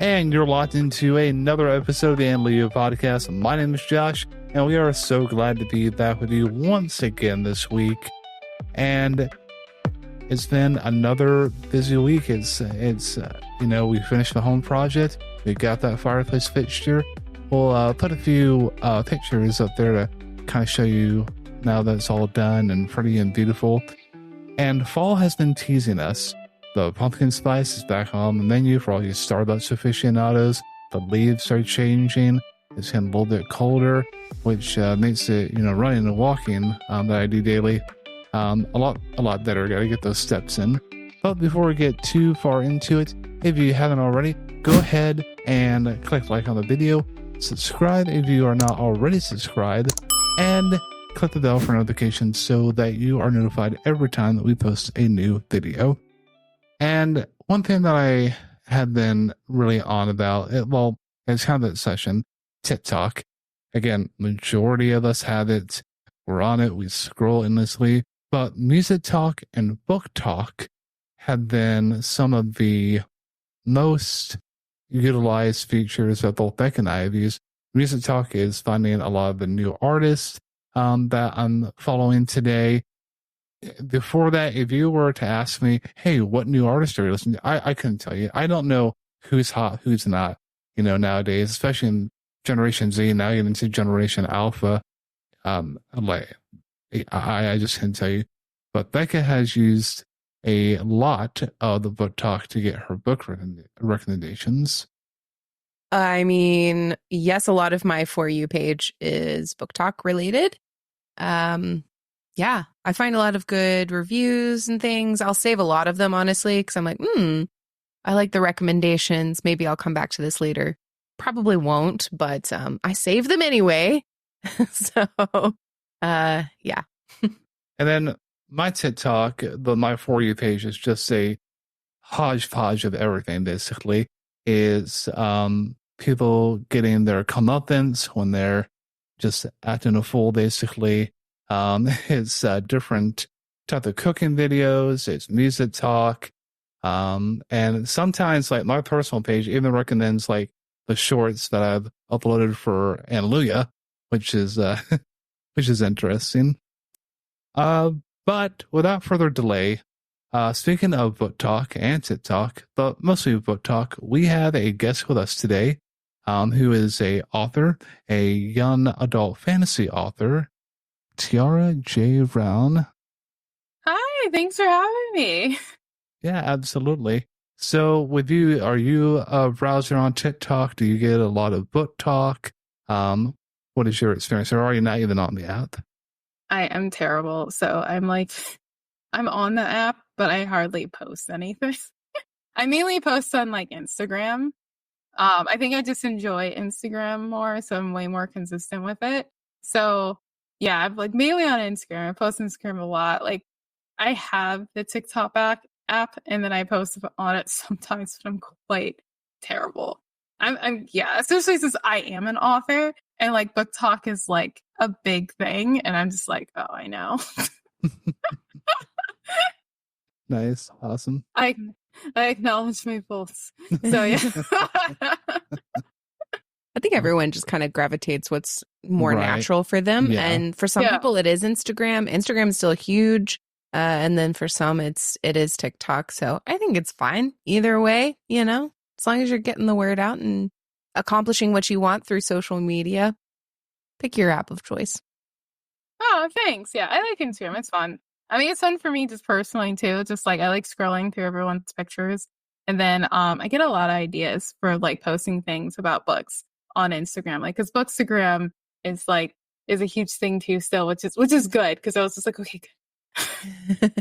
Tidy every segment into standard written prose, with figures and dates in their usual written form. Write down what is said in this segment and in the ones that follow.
And you're locked into another episode of the Leo podcast. My name is Josh, and we are so glad to be back with you once again this week. And it's been another busy week. It's we finished the home project. We got that fireplace fixture. We'll put a few pictures up there to kind of show you now that it's all done and pretty and beautiful. And fall has been teasing us. The pumpkin spice is back on the menu for all you Starbucks aficionados. The leaves are changing. It's getting a little bit colder, which makes it, running and walking that I do daily a lot better. Got to get those steps in. But before we get too far into it, if you haven't already, go ahead and click like on the video, subscribe if you are not already subscribed, and click the bell for notifications so that you are notified every time that we post a new video. And one thing that I had been really on about, it's kind of that session, TikTok. Again, majority of us have it. We're on it. We scroll endlessly. But music talk and book talk have been some of the most utilized features that both Beck and I have used. Music talk is finding a lot of the new artists that I'm following today. Before that, if you were to ask me, hey, what new artist are you listening to? I couldn't tell you. I don't know who's hot, who's not, nowadays, especially in Generation Z, now even into Generation Alpha. I just can't tell you. But Becca has used a lot of the book talk to get her book recommendations. I mean, yes, a lot of my For You page is book talk related. Yeah, I find a lot of good reviews and things. I'll save a lot of them, honestly, because I'm like, I like the recommendations. Maybe I'll come back to this later. Probably won't, but I save them anyway. So, yeah. And then my TikTok, my For You page is just a hodgepodge of everything, basically. Is people getting their comeuppance when they're just acting a fool, basically. It's different type of cooking videos. It's music talk. And sometimes, like, my personal page even recommends, like, the shorts that I've uploaded for Hallelujah, which is interesting. But without further delay, speaking of book talk and TikTok, but mostly book talk, we have a guest with us today, who is a author, a young adult fantasy author, Tiara J. Brown. Hi, thanks for having me. Yeah, absolutely. So with you, are you a browser on TikTok? Do you get a lot of book talk? What is your experience? Or are you not even on the app? I am terrible. So I'm on the app, but I hardly post anything. I mainly post on like Instagram. I think I just enjoy Instagram more, so I'm way more consistent with it. So yeah, I'm like mainly on Instagram. I post Instagram a lot. Like I have the TikTok app, and then I post on it sometimes, but I'm quite terrible. I'm especially since I am an author, and like book talk is like a big thing, and I'm just like, oh, I know. Nice, awesome. I acknowledge my faults. So yeah. I think everyone just kind of gravitates what's more natural for them. Yeah. And for some people, it is Instagram. Instagram is still huge. And then for some, it is TikTok. So I think it's fine either way, as long as you're getting the word out and accomplishing what you want through social media. Pick your app of choice. Oh, thanks. Yeah, I like Instagram. It's fun. I mean, it's fun for me just personally too. Just like I like scrolling through everyone's pictures. And then I get a lot of ideas for like posting things about books on Instagram. Like, because Bookstagram is a huge thing too still, which is good, because I was just like, okay, good.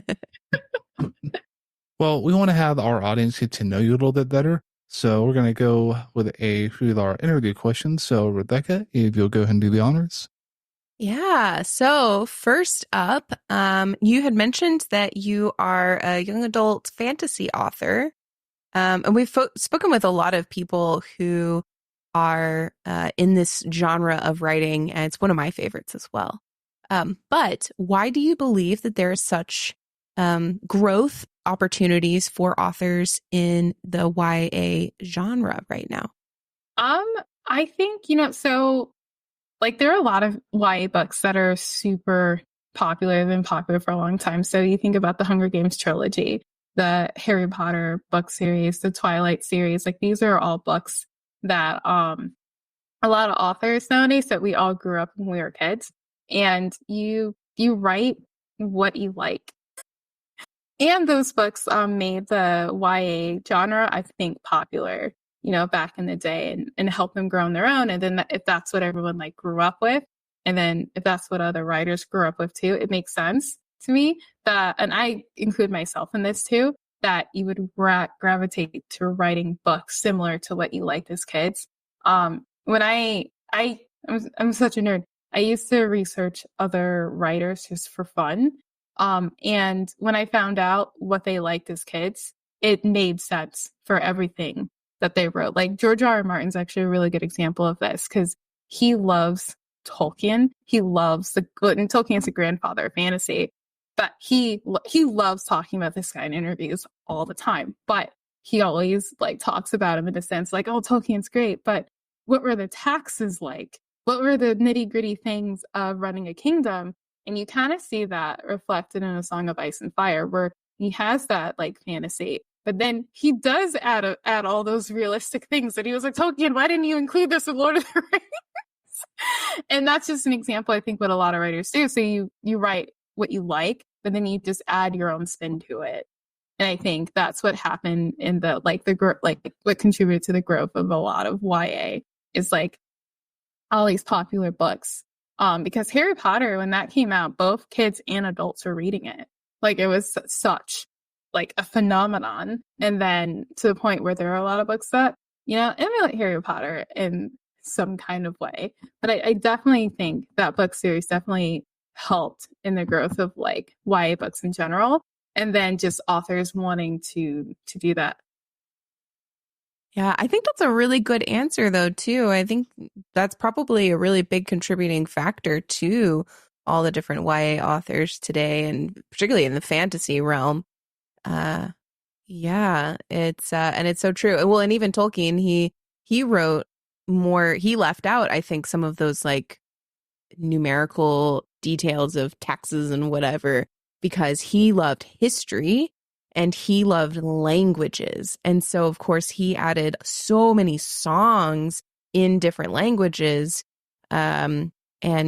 Well, we want to have our audience get to know you a little bit better. So we're going to go with a few of our interview questions. So Rebecca, if you'll go ahead and do the honors. Yeah. So first up, you had mentioned that you are a young adult fantasy author. And we've spoken with a lot of people who are in this genre of writing, and it's one of my favorites as well. But why do you believe that there is such growth opportunities for authors in the YA genre right now? I think, so like there are a lot of YA books that are super popular, been popular for a long time. So you think about the Hunger Games trilogy, the Harry Potter book series, the Twilight series, like these are all books that a lot of authors nowadays that we all grew up when we were kids, and you write what you like. And those books made the YA genre, I think, popular, back in the day, and helped them grow on their own. And then if that's what everyone like grew up with, and then if that's what other writers grew up with too, it makes sense to me that, and I include myself in this too, that you would gravitate to writing books similar to what you liked as kids. When I'm such a nerd. I used to research other writers just for fun. And when I found out what they liked as kids, it made sense for everything that they wrote. Like George R. R. Martin's actually a really good example of this because he loves Tolkien. He loves and Tolkien's a grandfather of fantasy, but he loves talking about this guy in interviews all the time. But he always like talks about him in a sense like, oh, Tolkien's great, but what were the taxes like? What were the nitty gritty things of running a kingdom? And you kind of see that reflected in A Song of Ice and Fire, where he has that like fantasy, but then he does add all those realistic things that he was like, Tolkien, why didn't you include this in Lord of the Rings? And that's just an example, I think, what a lot of writers do. So you write what you like, but then you just add your own spin to it. And I think that's what happened in what contributed to the growth of a lot of YA is like all these popular books. Because Harry Potter, when that came out, both kids and adults were reading it. Like it was such like a phenomenon. And then to the point where there are a lot of books that, emulate Harry Potter in some kind of way. But I definitely think that book series definitely helped in the growth of like YA books in general. And then just authors wanting to do that. Yeah, I think that's a really good answer, though, too. I think that's probably a really big contributing factor to all the different YA authors today, and particularly in the fantasy realm. Yeah, it's so true. Well, and even Tolkien, he wrote more. He left out, I think, some of those like numerical details of taxes and whatever because he loved history. And he loved languages. And so, of course, he added so many songs in different languages and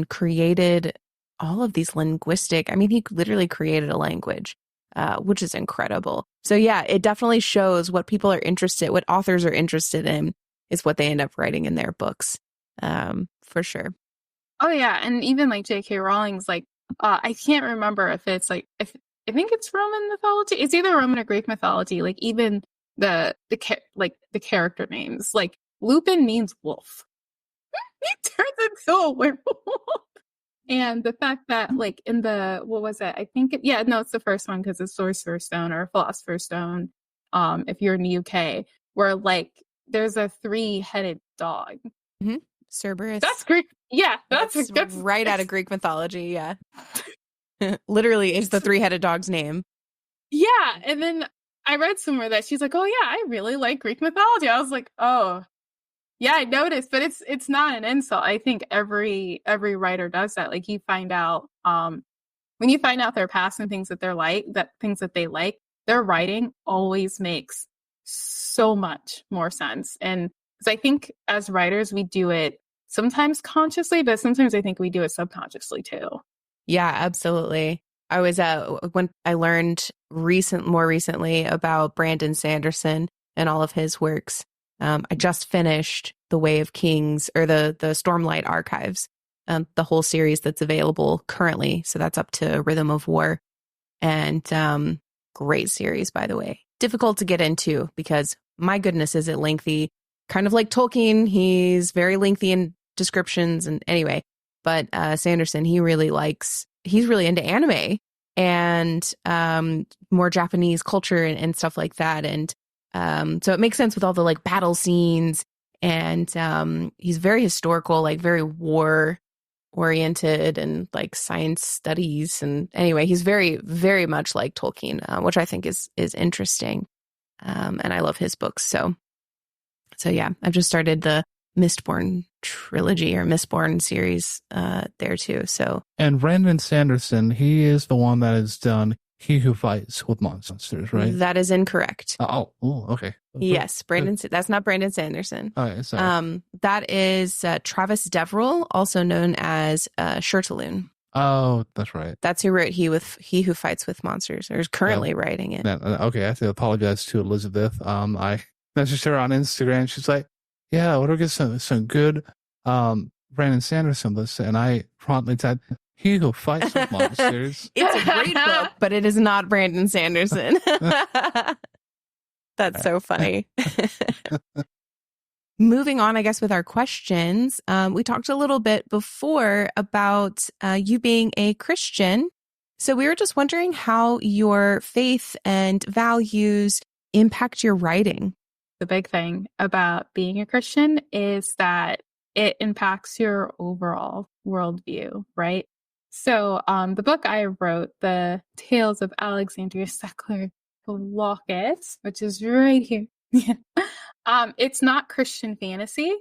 created all of these linguistic. I mean, he literally created a language, which is incredible. So, yeah, it definitely shows what what authors are interested in is what they end up writing in their books, for sure. Oh, yeah. And even like J.K. Rowling's like, I can't remember if it's like, I think it's Roman mythology. It's either Roman or Greek mythology. Like even the character names. Like Lupin means wolf. He turns into a werewolf. And the fact that like in what was it? I think it's the first one because it's Sorcerer's Stone or Philosopher's Stone. If you're in the UK, where like there's a 3-headed dog. Mm-hmm. Cerberus. That's Greek. Yeah, that's right out of Greek mythology. Yeah. Literally is the 3-headed dog's name. Yeah. And then I read somewhere that she's like, oh yeah, I really like Greek mythology. I was like, oh yeah, I noticed, but it's not an insult. I think every writer does that. Like you find out, when you find out their past and things that things that they like, their writing always makes so much more sense. And because I think as writers, we do it sometimes consciously, but sometimes I think we do it subconsciously too. Yeah, absolutely. I was when I learned more recently about Brandon Sanderson and all of his works. I just finished The Way of Kings or the Stormlight Archives, the whole series that's available currently. So that's up to Rhythm of War, and great series, by the way. Difficult to get into because my goodness, is it lengthy? Kind of like Tolkien, he's very lengthy in descriptions, and anyway. But Sanderson, he's really into anime and more Japanese culture and stuff like that. And so it makes sense with all the like battle scenes. And he's very historical, like very war oriented and like science studies. And anyway, he's very, very much like Tolkien, which I think is interesting. And I love his books. So yeah, I've just started the Mistborn trilogy or Mistborn series there too. So, and Brandon Sanderson, he is the one that has done He Who Fights with Monsters, right? That is incorrect. Okay. Yes, that's not Brandon Sanderson. All right, sorry. That is Travis Deverell, also known as Shirtaloon. Oh, that's right. That's who wrote He Who Fights with Monsters, or is currently writing it. Okay, I have to apologize to Elizabeth. I messaged her on Instagram. She's like, "Yeah, what do we get some good Brandon Sanderson lists?" And I promptly typed, "He Who Fights with Monsters." It's a great book, but it is not Brandon Sanderson. That's so funny. Moving on, I guess, with our questions, we talked a little bit before about you being a Christian. So we were just wondering how your faith and values impact your writing. The big thing about being a Christian is that it impacts your overall worldview, right? So the book I wrote, The Tales of Alexandria Secular Colossus, which is right here. It's not Christian fantasy.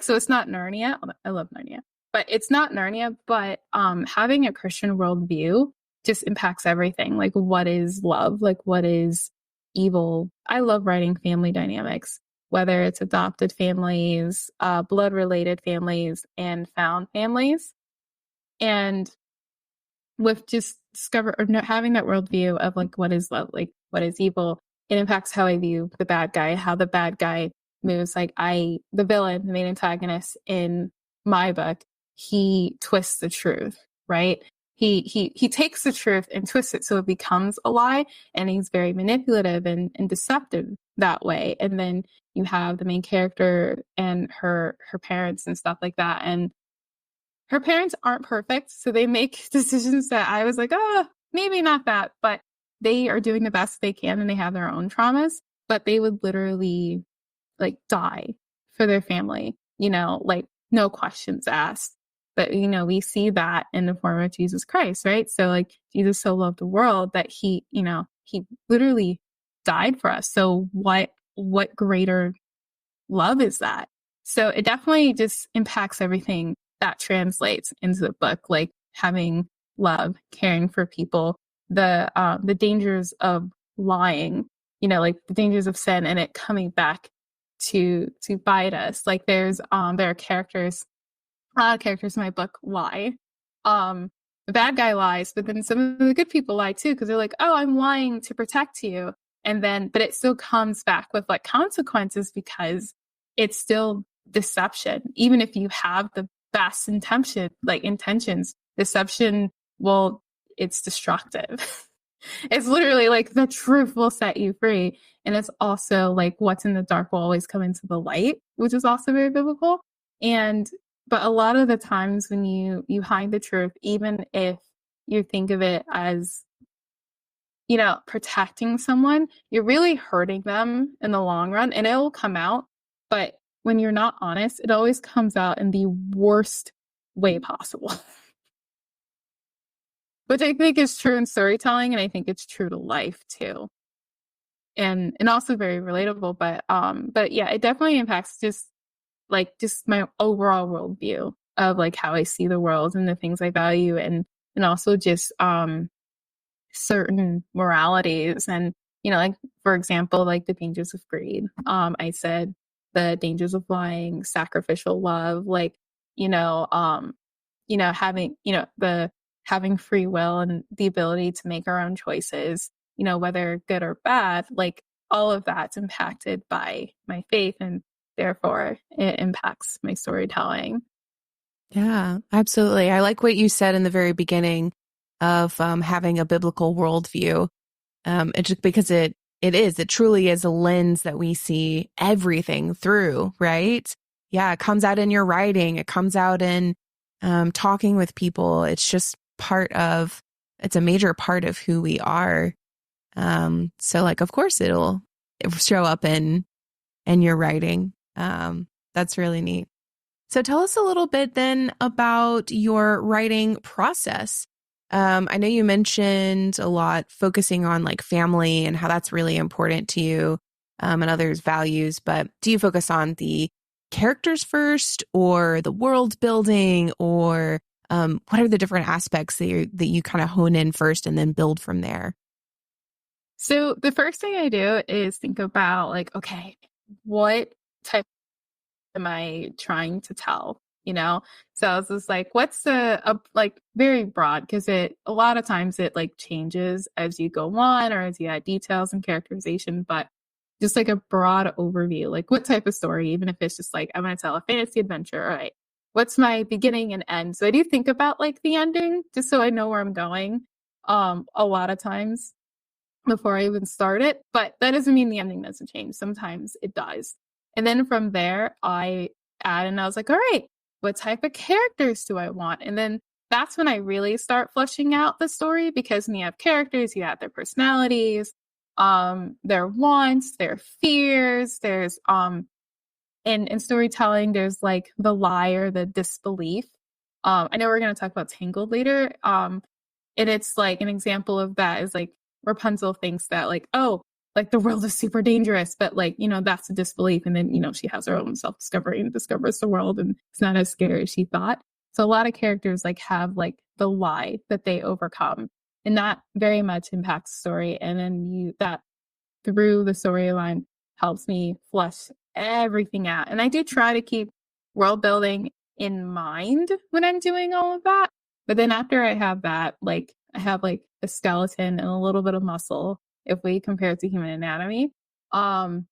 So it's not Narnia. I love Narnia. But it's not Narnia, but having a Christian worldview just impacts everything. Like, what is love? Like, what is evil? I love writing family dynamics, whether it's adopted families, blood-related families, and found families. And with just having that worldview of like, what is love? Like, what is evil? It impacts how I view the bad guy, how the bad guy moves. Like the villain, the main antagonist in my book, he twists the truth, right? He takes the truth and twists it so it becomes a lie, and he's very manipulative and deceptive that way. And then you have the main character and her parents and stuff like that. And her parents aren't perfect, so they make decisions that I was like, maybe not that, but they are doing the best they can, and they have their own traumas, but they would literally like die for their family, like no questions asked. But, we see that in the form of Jesus Christ, right? So like Jesus so loved the world that he literally died for us. So what greater love is that? So it definitely just impacts everything that translates into the book, like having love, caring for people, the dangers of lying, like the dangers of sin and it coming back to bite us. Like there are characters, a lot of characters in my book lie. The bad guy lies, but then some of the good people lie too, because they're like, oh, I'm lying to protect you. But it still comes back with like consequences because it's still deception. Even if you have the best intentions, deception, well, it's destructive. It's literally like the truth will set you free. And it's also like what's in the dark will always come into the light, which is also very biblical. But a lot of the times when you hide the truth, even if you think of it as, protecting someone, you're really hurting them in the long run, and it will come out. But when you're not honest, it always comes out in the worst way possible. Which I think is true in storytelling, and I think it's true to life too. And also very relatable, but yeah, it definitely impacts just my overall worldview of like how I see the world and the things I value, and also just certain moralities, and like for example, like the dangers of greed. I said the dangers of lying, sacrificial love, like having free will and the ability to make our own choices, whether good or bad, like all of that's impacted by my faith, and therefore it impacts my storytelling. Yeah, absolutely. I like what you said in the very beginning of having a biblical worldview. It's just because it truly is a lens that we see everything through, right? Yeah, it comes out in your writing. It comes out in talking with people. It's just it's a major part of who we are. So like, of course it will show up in your writing. That's really neat. So tell us a little bit then about your writing process. I know you mentioned a lot focusing on like family and how that's really important to you, and others' values, but do you focus on the characters first or the world building, or what are the different aspects that you kind of hone in first and then build from there? So the first thing I do is think about like, okay, what type am I trying to tell? You know, so I was just like, what's like very broad, because it a lot of times it like changes as you go on or as you add details and characterization, but just like a broad overview, like what type of story, even if it's just like I'm going to tell a fantasy adventure, all right, what's my beginning and end? So I do think about like the ending just so I know where I'm going. A lot of times before I even start it, but that doesn't mean the ending doesn't change. Sometimes it does. And then from there, I add, and I was like, all right, what type of characters do I want? And then that's when I really start fleshing out the story, because when you have characters, you have their personalities, their wants, their fears. There's in storytelling, there's like the lie or the disbelief. I know we're gonna talk about Tangled later. And it's like an example of that is like Rapunzel thinks that like, oh, like the world is super dangerous, but like, you know, that's a disbelief. And then, you know, she has her own self-discovery and discovers the world and it's not as scary as she thought. So a lot of characters like have like the lie that they overcome, and that very much impacts the story. And then that through the storyline helps me flesh everything out. And I do try to keep world building in mind when I'm doing all of that. But then after I have that, like I have like a skeleton and a little bit of muscle if we compare it to human anatomy. Then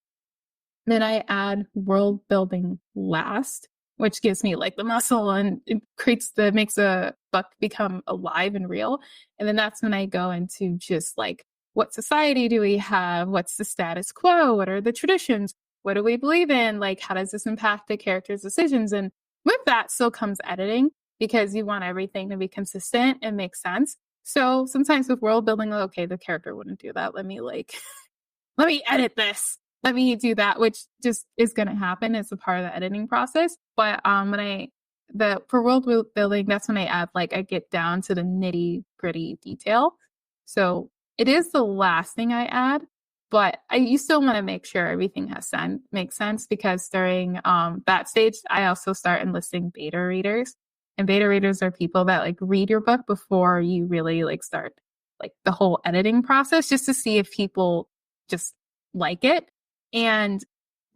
I add world building last, which gives me like the muscle and it makes a book become alive and real. And then that's when I go into just like, what society do we have? What's the status quo? What are the traditions? What do we believe in? Like, how does this impact the character's decisions? And with that still comes editing, because you want everything to be consistent and make sense. So sometimes with world building, okay, the character wouldn't do that. Let me edit this. Let me do that, which just is going to happen as a part of the editing process. But for world building, that's when I add, like, I get down to the nitty gritty detail. So it is the last thing I add, but you still want to make sure everything makes sense, because during that stage, I also start enlisting beta readers. And beta readers are people that like read your book before you really like start like the whole editing process, just to see if people just like it. And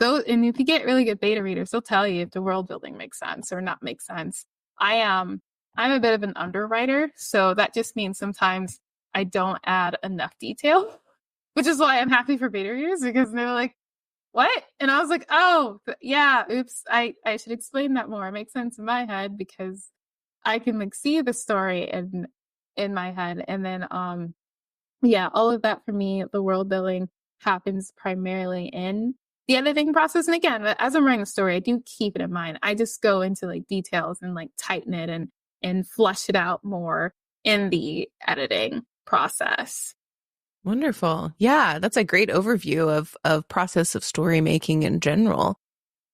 if you get really good beta readers, they'll tell you if the world building makes sense or not make sense. I'm a bit of an underwriter, so that just means sometimes I don't add enough detail, which is why I'm happy for beta readers, because they're like, what? And I was like, oh, yeah, oops, I should explain that more. It makes sense in my head because I can like see the story in my head. And then yeah, all of that for me, the world building happens primarily in the editing process. And again, as I'm writing the story, I do keep it in mind. I just go into like details and like tighten it and flush it out more in the editing process. Wonderful. Yeah, that's a great overview of process of story making in general.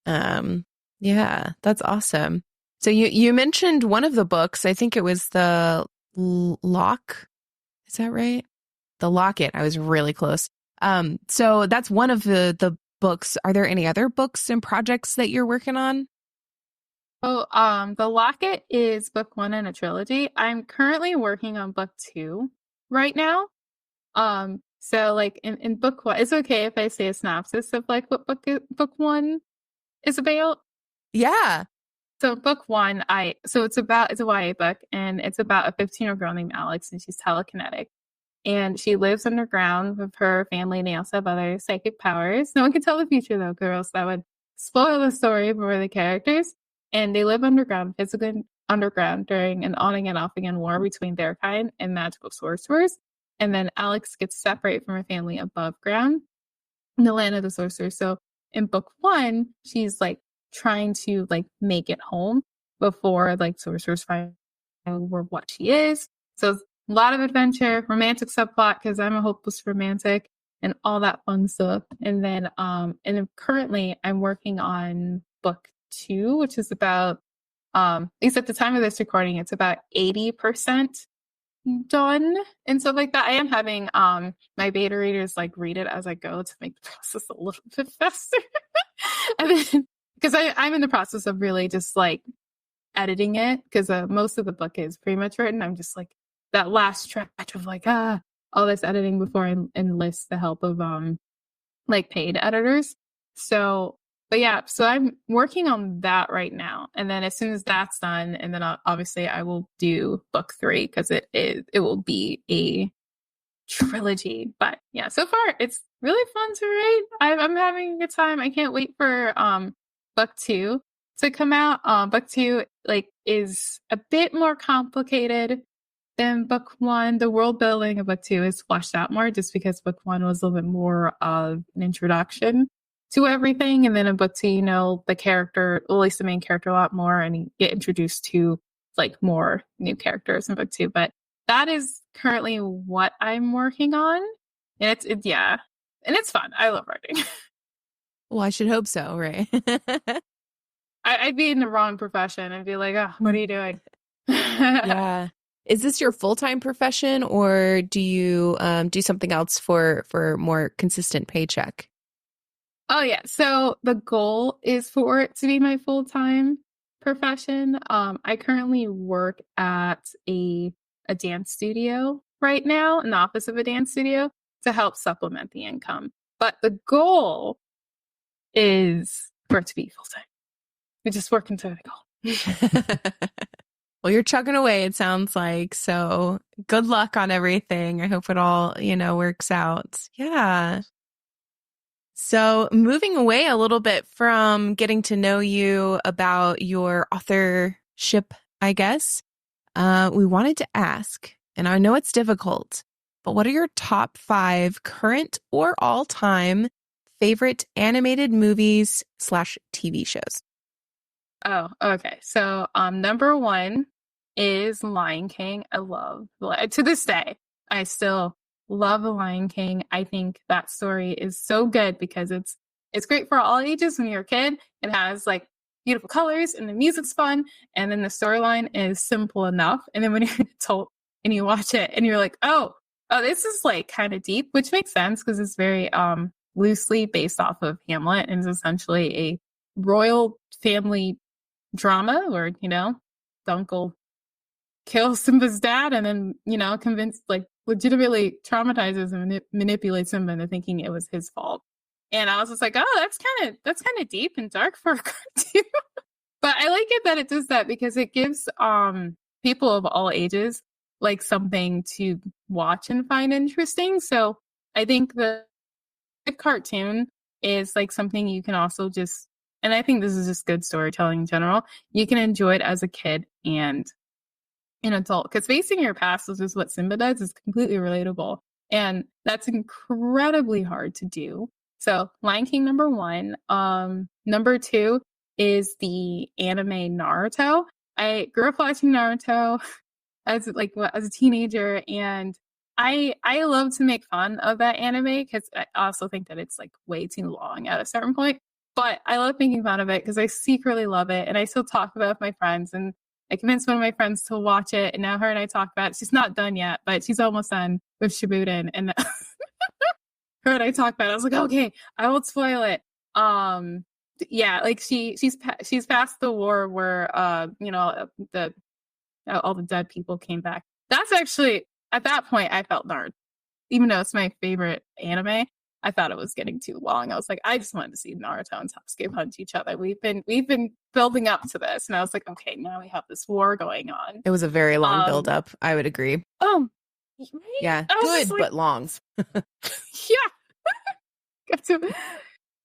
Yeah, that's awesome. So you mentioned one of the books, I think it was the Lock. Is that right? The Locket. I was really close. So that's one of the books. Are there any other books and projects that you're working on? Oh, the Locket is book 1 in a trilogy. I'm currently working on book 2 right now. So like in book 1, it's okay if I say a synopsis of like what book 1 is about. Yeah. So book 1, it's a YA book, and it's about a 15-year-old girl named Alex, and she's telekinetic. And she lives underground with her family, and they also have other psychic powers. No one can tell the future, though, girls. That would spoil the story for the characters. And they live underground, physically underground, during an on-again, off-again war between their kind and magical sorcerers. And then Alex gets separated from her family above ground in the land of the sorcerers. So in book 1, she's like trying to like make it home before like sorcerers find out what she is. So a lot of adventure, romantic subplot, because I'm a hopeless romantic, and all that fun stuff. And then currently I'm working on book 2, which is about At least at the time of this recording, it's about 80% done and stuff like that. I am having my beta readers like read it as I go to make the process a little bit faster. And then because I'm in the process of really just like editing it, because most of the book is pretty much written. I'm just like that last stretch of like all this editing before I enlist the help of like paid editors. So but yeah, so I'm working on that right now. And then as soon as that's done, and then obviously I will do book 3 because it will be a trilogy. But yeah, so far it's really fun to read. I'm having a good time. I can't wait for book 2 to come out. Book 2 like is a bit more complicated than book 1. The world building of book 2 is fleshed out more just because book 1 was a little bit more of an introduction to everything. And then in book 2, you know, the character, at least the main character, a lot more, and you get introduced to like more new characters in book 2. But that is currently what I'm working on. And it's yeah. And it's fun. I love writing. Well, I should hope so, right? I'd be in the wrong profession. I'd be like, oh, what are you doing? Yeah. Is this your full-time profession, or do you do something else for more consistent paycheck? Oh, yeah. So the goal is for it to be my full-time profession. I currently work at a dance studio right now, in the office of a dance studio, to help supplement the income. But the goal is for it to be full-time. We're just working to the goal. Well, you're chugging away, it sounds like. So good luck on everything. I hope it all, works out. Yeah. So moving away a little bit from getting to know you about your authorship, I guess, we wanted to ask, and I know it's difficult, but what are your top 5 current or all-time favorite animated movies / TV shows? Oh, okay. So number 1 is Lion King. I love, to this day, I still love The Lion King. I think that story is so good because it's great for all ages. When you're a kid, it has like beautiful colors and the music's fun, and then the storyline is simple enough. And then when you're an adult and you watch it and you're like, oh, this is like kind of deep, which makes sense because it's very loosely based off of Hamlet, and is essentially a royal family drama where, the uncle kills Simba's dad and then, legitimately traumatizes and manipulates Simba into thinking it was his fault. And I was just like, oh, that's kind of deep and dark for a cartoon. But I like it that it does that because it gives people of all ages like something to watch and find interesting. So I think the cartoon is like something you can also just, and I think this is just good storytelling in general, you can enjoy it as a kid and an adult, because facing your past, which is what Simba does, is completely relatable, and that's incredibly hard to do. So Lion King, number 1. Number 2 is the anime Naruto. I grew up watching Naruto as a teenager, and I love to make fun of that anime because I also think that it's like way too long at a certain point. But I love making fun of it because I secretly love it, and I still talk about it with my friends. And I convinced one of my friends to watch it, and now her and I talk about it. She's not done yet, but she's almost done with Shippuden. And her and I talk about it. I was like, okay, I won't spoil it. Yeah, like she's past the war where all the dead people came back. That's actually, at that point, I felt Naruto, even though it's my favorite anime. I thought it was getting too long. I was like, I just wanted to see Naruto and Sasuke punch each other. We've been building up to this, and I was like, okay, now we have this war going on. It was a very long build up. I would agree. Right? Yeah, good but long. Yeah.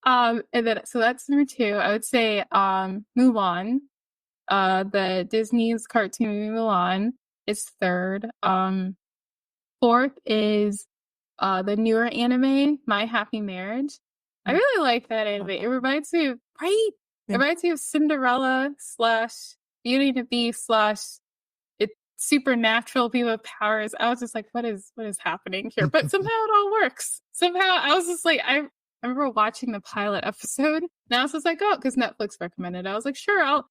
And then so that's number 2. I would say Mulan, the Disney's cartoon movie Mulan is 3rd. 4th is the newer anime, My Happy Marriage. I really like that anime. It reminds me of, right? It reminds me of Cinderella / Beauty and the Beast / it's supernatural people with powers. I was just like, what is happening here? But somehow it all works. Somehow I was just like, I remember watching the pilot episode, and I was just like, oh, because Netflix recommended it. I was like, sure, I'll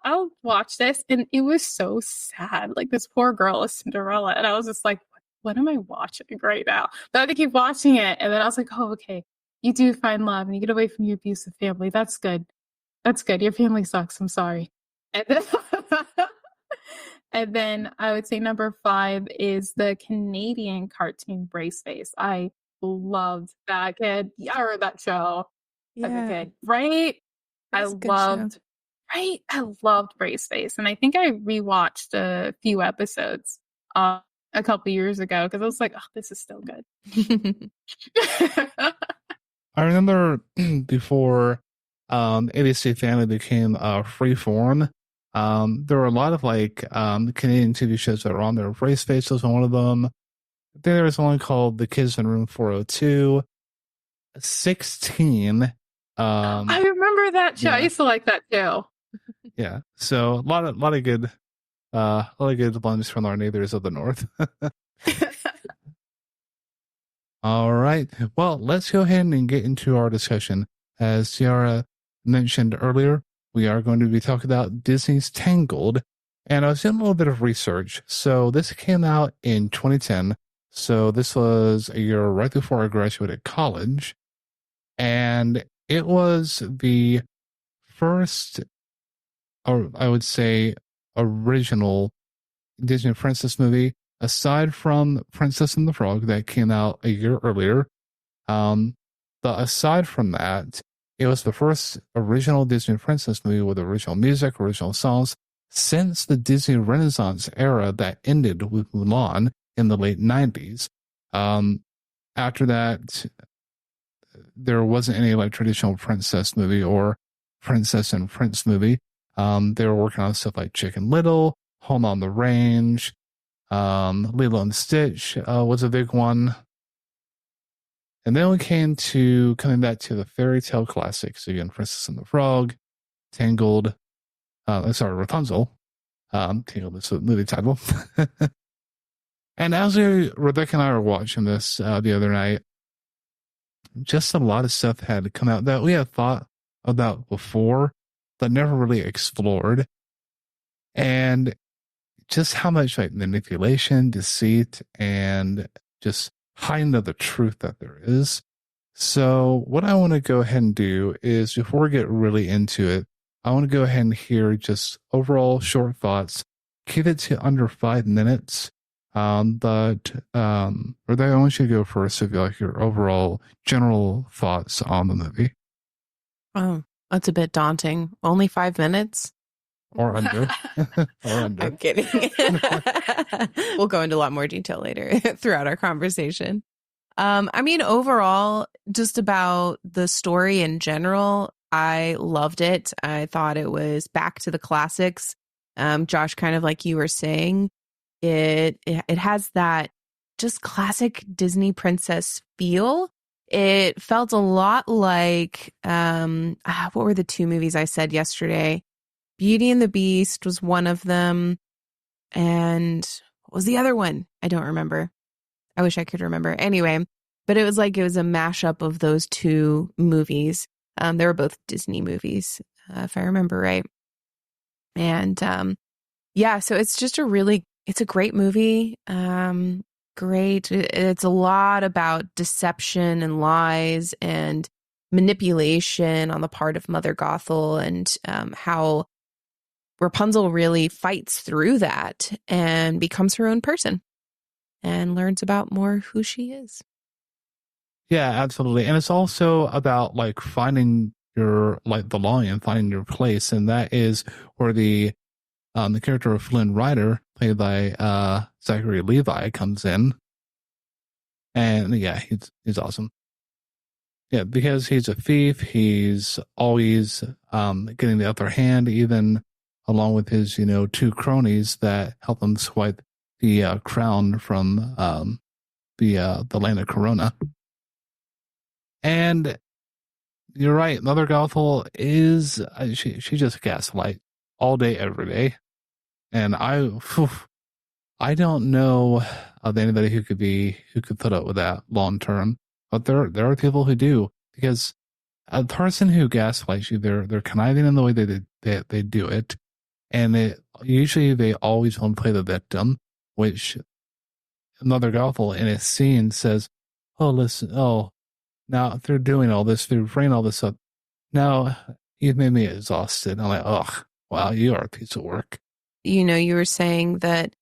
I'll watch this. And it was so sad. Like this poor girl is Cinderella. And I was just like, what am I watching right now? But I had to keep watching it. And then I was like, oh, okay. You do find love and you get away from your abusive family. That's good. That's good. Your family sucks. I'm sorry. And then, and then I would say number 5 is the Canadian cartoon Braceface. I loved that kid. Yeah, or that show. As a kid, right? I loved Braceface. And I think I rewatched a few episodes a couple years ago because I was like, oh, this is still good. I remember before ABC Family became Freeform, there were a lot of like Canadian TV shows that were on there. Braceface was one of them. I think there was one called The Kids in Room 402. 16. I remember that show. Yeah. I used to like that too. Yeah. So a lot of good ones from our neighbors of the north. All right. Well, let's go ahead and get into our discussion. As Tiara mentioned earlier, we are going to be talking about Disney's Tangled. And I was doing a little bit of research. So this came out in 2010. So this was a year right before I graduated college. And it was the first, or I would say, original Disney princess movie, aside from Princess and the Frog that came out a year earlier. Aside from that, it was the first original Disney princess movie with original music, original songs, since the Disney Renaissance era that ended with Mulan in the late 90s. After that, there wasn't any like traditional princess movie or princess and prince movie. They were working on stuff like Chicken Little, Home on the Range, Lilo and Stitch was a big one. And then we coming back to the fairy tale classics again: Princess and the Frog, Tangled. Rapunzel. Tangled is the movie title. And as Rebecca and I were watching this the other night, just a lot of stuff had come out that we had thought about before, but never really explored. And just how much like manipulation, deceit, and just hiding of the truth that there is. So what I want to go ahead and do is, before we get really into it, I want to go ahead and hear just overall short thoughts. Keep it to under 5 minutes. Rebecca, I want you to go first if you like your overall general thoughts on the movie. Oh, that's a bit daunting. Only 5 minutes? Or under. Or under. I'm kidding. We'll go into a lot more detail later throughout our conversation. Overall, just about the story in general, I loved it. I thought it was back to the classics. Josh, kind of like you were saying, it has that just classic Disney princess feel. It felt a lot like, what were the 2 movies I said yesterday? Beauty and the Beast was one of them. And what was the other one? I don't remember. I wish I could remember. Anyway, but it was a mashup of those 2 movies. They were both Disney movies, if I remember right. And so it's just it's a great movie. Great. It's a lot about deception and lies and manipulation on the part of Mother Gothel, and how Rapunzel really fights through that and becomes her own person and learns about more who she is. Yeah, absolutely. And it's also about like finding your belonging and finding your place. And that is where the character of Flynn Rider, played by Zachary Levi, comes in. And yeah, he's awesome. Yeah, because he's a thief, he's always getting the upper hand, even along with his 2 cronies that help him swipe the crown from the land of Corona. And you're right, Mother Gothel is she just gaslight all day, every day. And I don't know of anybody who could put up with that long term, but there are people who do, because a person who gaslights you, they're conniving in the way they do it. And usually they always want to play the victim, which Mother Gothel in a scene says, oh, listen, now they're doing all this, they're bringing all this up. Now you've made me exhausted. I'm like, oh, wow, you are a piece of work. You were saying that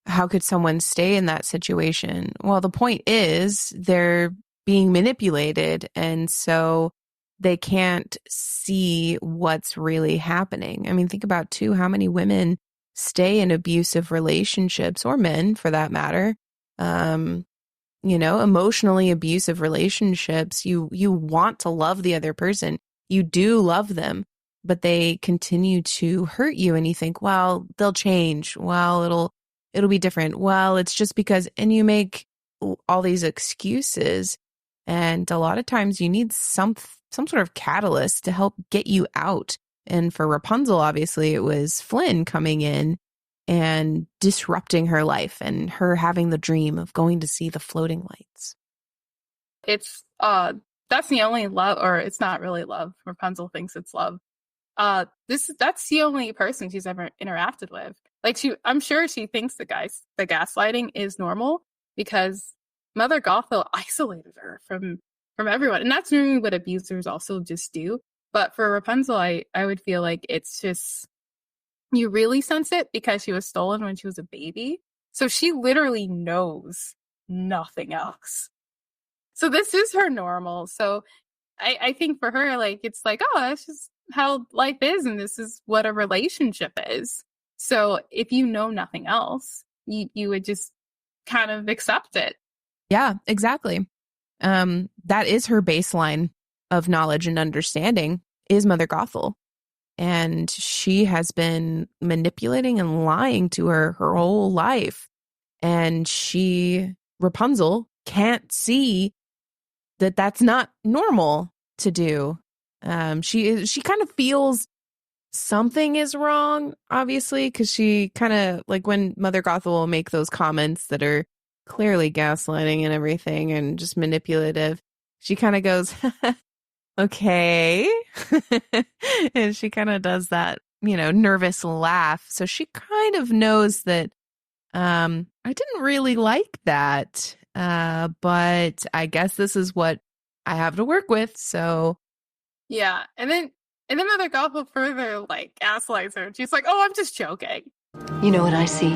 how could someone stay in that situation? Well, the point is they're being manipulated, and so they can't see what's really happening. I mean, think about, too, how many women stay in abusive relationships, or men for that matter. Emotionally abusive relationships. You want to love the other person. You do love them, but they continue to hurt you, and you think, well, they'll change. Well, it'll be different. Well, it's just because, and you make all these excuses. And a lot of times you need some sort of catalyst to help get you out. And for Rapunzel, obviously, it was Flynn coming in and disrupting her life and her having the dream of going to see the floating lights. It's that's the only love, or it's not really love. Rapunzel thinks it's love. That's the only person she's ever interacted with. Like, I'm sure she thinks the gaslighting is normal because Mother Gothel isolated her from everyone. And that's normally what abusers also just do. But for Rapunzel, I would feel like it's just, you really sense it because she was stolen when she was a baby. So she literally knows nothing else. So this is her normal. So I think for her, like, it's like, oh, that's just how life is. And this is what a relationship is. So if you know nothing else, you would just kind of accept it. Yeah, exactly. That is her baseline of knowledge and understanding, is Mother Gothel. And she has been manipulating and lying to her whole life. And Rapunzel, can't see that that's not normal to do. She kind of feels something is wrong, obviously, because she kind of, like, when Mother Gothel will make those comments that are clearly gaslighting and everything and just manipulative, she kind of goes, okay. And she kind of does that, nervous laugh. So she kind of knows that I didn't really like that, but I guess this is what I have to work with. So yeah, and then Mother Gothel further gaslights her. She's like, "Oh, I'm just joking." You know what I see?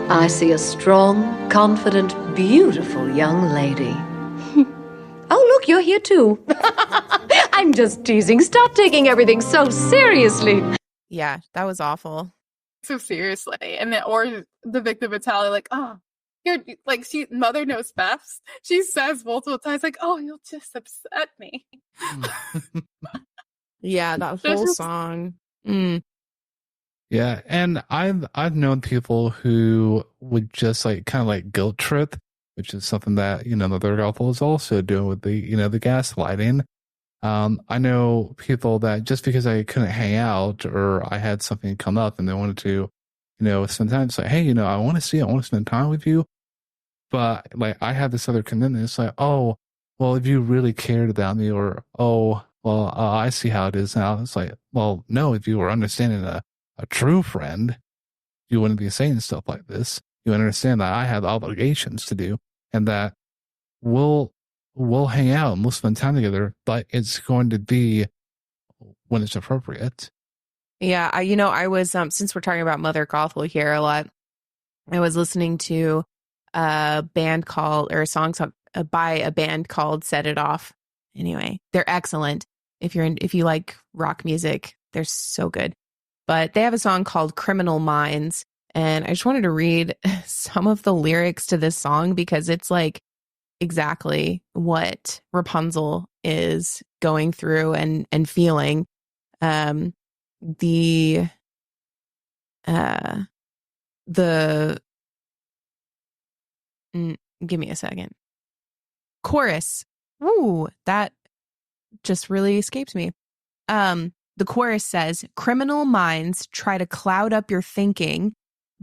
I see a strong, confident, beautiful young lady. Oh, look, you're here too. I'm just teasing. Stop taking everything so seriously. Yeah, that was awful. So seriously, or the victim mentality, like, oh, you're like, Mother knows best. She says multiple times, like, oh, you'll just upset me. Yeah, that whole song. Mm. Yeah, and I've known people who would just kind of guilt trip, which is something that Mother Gothel is also doing with the the gaslighting. I know people that just because I couldn't hang out or I had something come up and they wanted to, spend time, it's like, hey, I want to spend time with you. But I have this other commitment. It's like, oh, well, if you really cared about me, or, oh, well, I see how it is now. It's like, well, no, if you were understanding a true friend, you wouldn't be saying stuff like this. You understand that I have obligations to do and that we'll hang out and we'll spend time together, but it's going to be when it's appropriate. Yeah, I was, since we're talking about Mother Gothel here a lot, I was listening to a song by a band called Set It Off. Anyway, they're excellent. If you like rock music, they're so good. But they have a song called Criminal Minds, and I just wanted to read some of the lyrics to this song because it's exactly what Rapunzel is going through and feeling. The give me a second. Chorus. Ooh, that just really escapes me. The chorus says, criminal minds try to cloud up your thinking,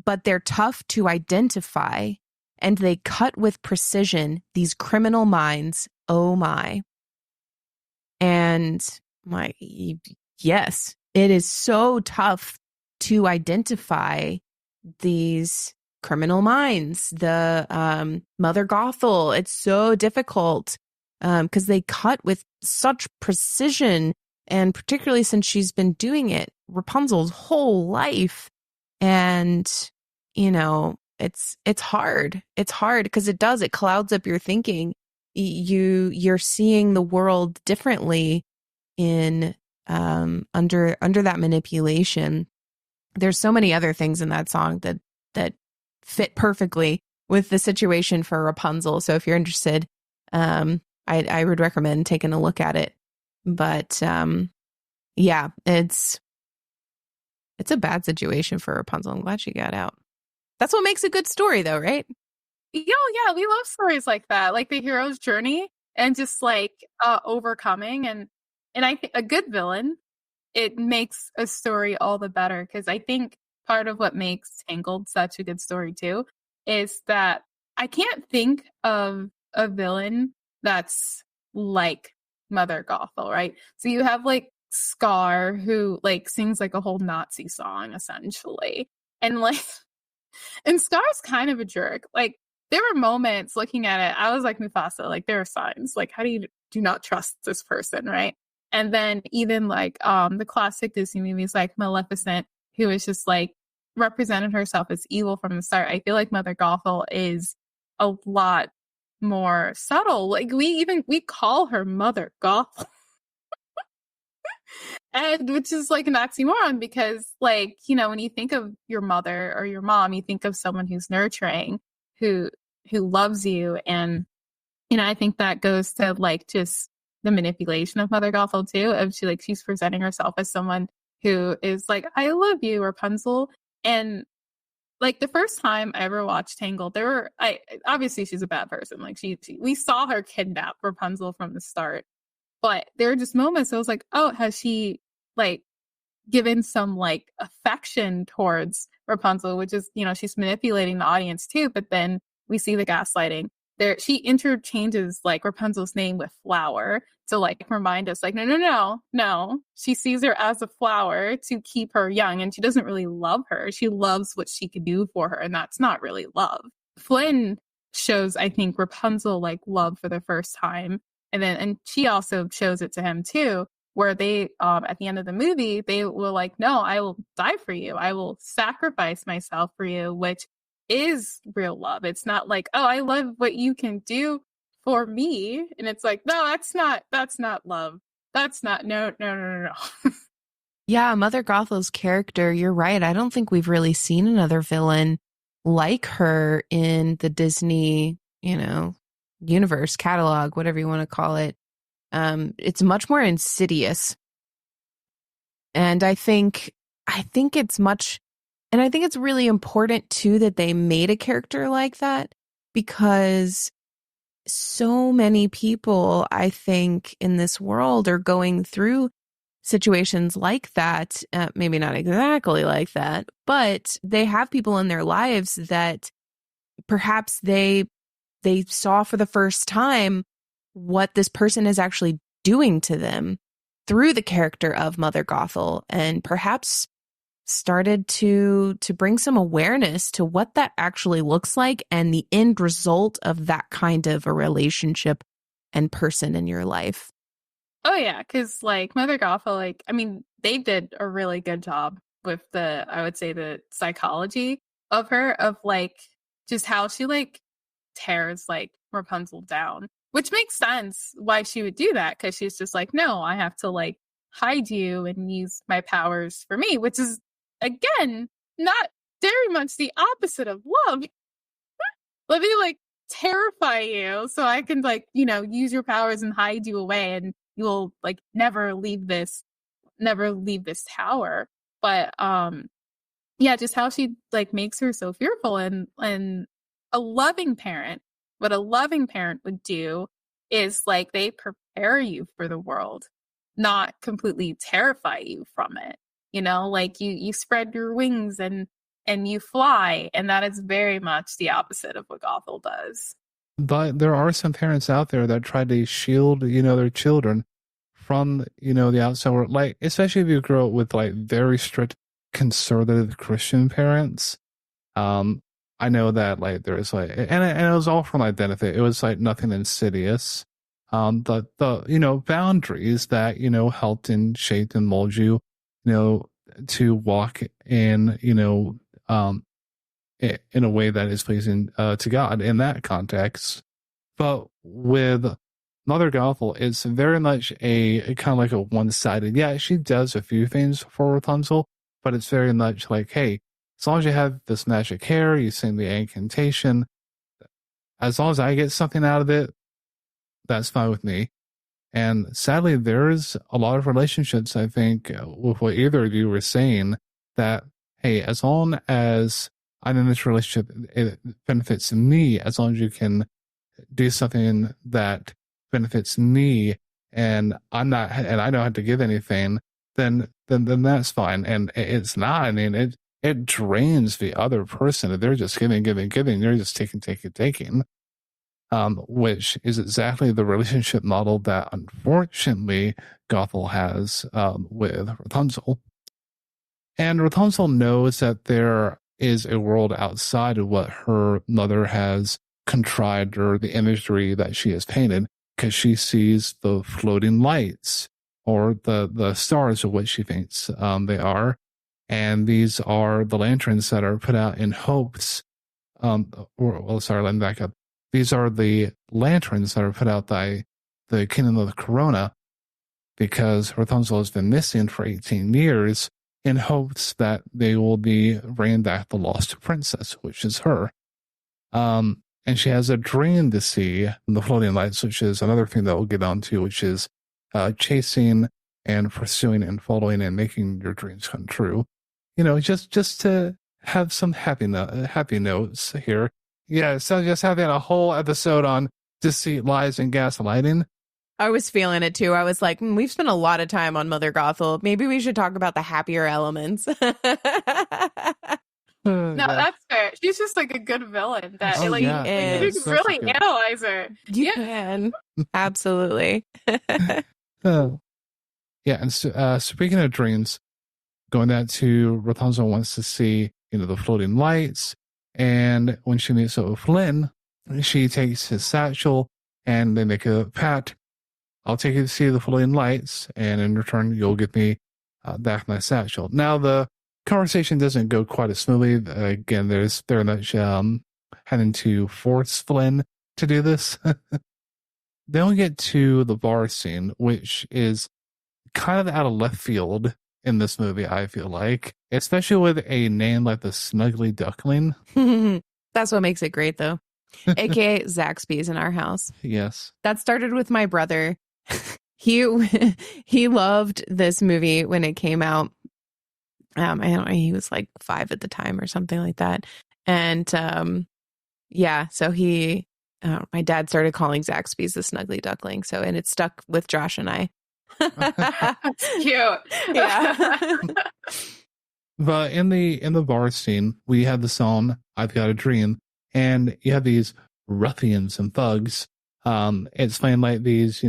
but they're tough to identify, and they cut with precision, these criminal minds, oh my. And yes, it is so tough to identify these criminal minds, the Mother Gothel. It's so difficult because they cut with such precision, and particularly since she's been doing it Rapunzel's whole life. And, you know, it's hard. It's hard because it clouds up your thinking. You're seeing the world differently in under that manipulation. There's so many other things in that song that fit perfectly with the situation for Rapunzel. So if you're interested, I would recommend taking a look at it. But yeah, it's a bad situation for Rapunzel. I'm glad she got out. That's what makes a good story, though, right? Yeah, we love stories like that, like the hero's journey and just like overcoming, and I think a good villain, it makes a story all the better, because I think part of what makes Tangled such a good story too is that I can't think of a villain that's like Mother Gothel, right? So you have like Scar, who like sings like a whole Nazi song essentially, and like and Scar's kind of a jerk. Like there were moments looking at it, I was like, Mufasa, like there are signs. Like, how do not trust this person, right? And then even like the classic Disney movies like Maleficent, who is just like represented herself as evil from the start. I feel like Mother Gothel is a lot more subtle. Like we call her Mother Gothel. And which is like an oxymoron, because like, you know, when you think of your mother or your mom, you think of someone who's nurturing, who loves you. And, you know, I think that goes to like just the manipulation of Mother Gothel too, of she's presenting herself as someone who is like, I love you, Rapunzel. And like the first time I ever watched Tangled, obviously she's a bad person. Like we saw her kidnap Rapunzel from the start. But there are just moments I was like, oh, has she like given some like affection towards Rapunzel, which is, you know, she's manipulating the audience too. But then we see the gaslighting. There, she interchanges like Rapunzel's name with flower to like remind us like, no. She sees her as a flower to keep her young, and she doesn't really love her. She loves what she could do for her, and that's not really love. Flynn shows, I think, Rapunzel like love for the first time. And she also shows it to him too, where they, at the end of the movie, they were like, no, I will die for you. I will sacrifice myself for you, which is real love. It's not like, oh, I love what you can do for me. And it's like, no, that's not love. That's not, no. Yeah, Mother Gothel's character, you're right. I don't think we've really seen another villain like her in the Disney, you know, universe, catalog, whatever you want to call it. It's much more insidious. And I think it's really important too that they made a character like that, because so many people, I think, in this world are going through situations like that. Maybe not exactly like that, but they have people in their lives that perhaps they saw for the first time what this person is actually doing to them through the character of Mother Gothel, and perhaps started to bring some awareness to what that actually looks like and the end result of that kind of a relationship and person in your life. Oh yeah, because like Mother Gothel, like, I mean, they did a really good job with I would say the psychology of her, of like just how she like tears like Rapunzel down, which makes sense why she would do that, because she's just like, no, I have to like hide you and use my powers for me, which is again not very much the opposite of love. Let me like terrify you so I can like, you know, use your powers and hide you away, and you'll like never leave this tower. But yeah, just how she like makes her so fearful, and a loving parent, what a loving parent would do is like they prepare you for the world, not completely terrify you from it. You know, like you spread your wings and you fly, and that is very much the opposite of what Gothel does. But there are some parents out there that try to shield, you know, their children from, you know, the outside world. Like, especially if you grow up with like very strict conservative Christian parents. I know that like there's like, and it was all for my benefit. It was like nothing insidious. The boundaries that helped and shaped and mold you, to walk in in a way that is pleasing to God in that context. But with Mother Gothel, it's very much a kind of like a one-sided. Yeah, she does a few things for Rapunzel, but it's very much like, hey, as long as you have this magic hair, you sing the incantation, as long as I get something out of it, that's fine with me. And sadly, there's a lot of relationships, I think, with what either of you were saying, that, hey, as long as I'm in this relationship, it benefits me, as long as you can do something that benefits me and I don't have to give anything, then that's fine. And it's not. I mean, it drains the other person. They're just giving. They're just taking. Which is exactly the relationship model that unfortunately Gothel has with Rapunzel. And Rapunzel knows that there is a world outside of what her mother has contrived or the imagery that she has painted, because she sees the floating lights or the stars of what she thinks they are. And these are the lanterns that are put out in hopes. Let me back up. These are the lanterns that are put out by the Kingdom of the Corona, because Rapunzel has been missing for 18 years in hopes that they will be bringing back the lost princess, which is her. And she has a dream to see the floating lights, which is another thing that we'll get onto, which is chasing and pursuing and following and making your dreams come true. Just to have some happy notes here. Yeah, so just having a whole episode on deceit, lies, and gaslighting. I was feeling it too. I was like, we've spent a lot of time on Mother Gothel. Maybe we should talk about the happier elements. No, that's fair. She's just like a good villain that you can really analyze her. You can. Absolutely. Yeah, and speaking of dreams, going back to Rapunzel wants to see, the floating lights. And when she meets up with Flynn, she takes his satchel and they make a pact. I'll take you to see the floating lights, and in return, you'll give me back my satchel. Now, the conversation doesn't go quite as smoothly. Again, there's very much having to force Flynn to do this. Then we get to the bar scene, which is kind of out of left field in this movie, I feel like, especially with a name like the Snuggly Duckling. That's what makes it great, though. AKA Zaxby's in our house. Yes. That started with my brother. He loved this movie when it came out. I don't know, he was like 5 at the time or something like that. And so my dad started calling Zaxby's the Snuggly Duckling. And it stuck with Josh and I. That's cute. Yeah. But in the bar scene, we have the song "I've Got a Dream," and you have these ruffians and thugs. It's playing like these,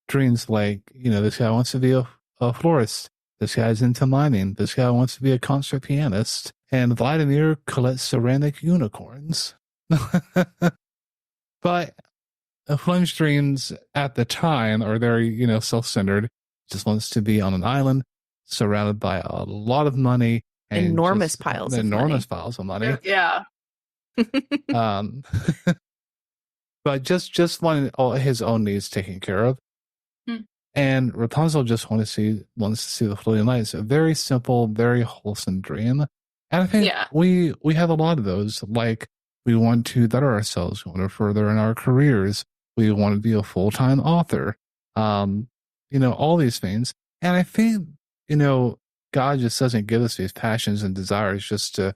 dreams like, this guy wants to be a florist. This guy's into mining. This guy wants to be a concert pianist. And Vladimir collects ceramic unicorns. But Flynn's dreams at the time are very, self-centered. Just wants to be on an island surrounded by a lot of money. And enormous piles of money. Yeah. But just wanting all his own needs taken care of. And Rapunzel just wants to see the floating lights. A very simple, very wholesome dream. And I think we have a lot of those. Like, we want to better ourselves. We want to further in our careers. We want to be a full-time author. All these things. And I think, God just doesn't give us these passions and desires just to,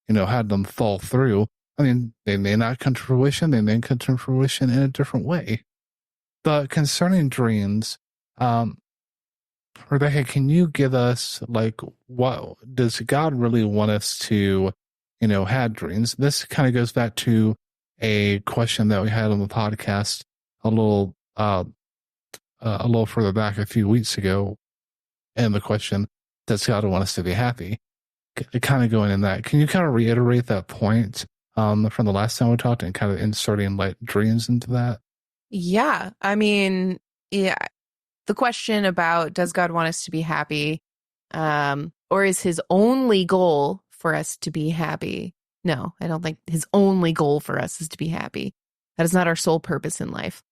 have them fall through. I mean, they may not come to fruition. They may come to fruition in a different way. But concerning dreams, Rebecca, can you give us, like, what does God really want us to, have dreams? This kind of goes back to a question that we had on the podcast a little further back a few weeks ago. And the question, does God want us to be happy? kind of going in that, can you kind of reiterate that point from the last time we talked and kind of inserting like dreams into that? Yeah. I mean, yeah. The question about does God want us to be happy, or is his only goal for us to be happy? No, I don't think his only goal for us is to be happy. That is not our sole purpose in life.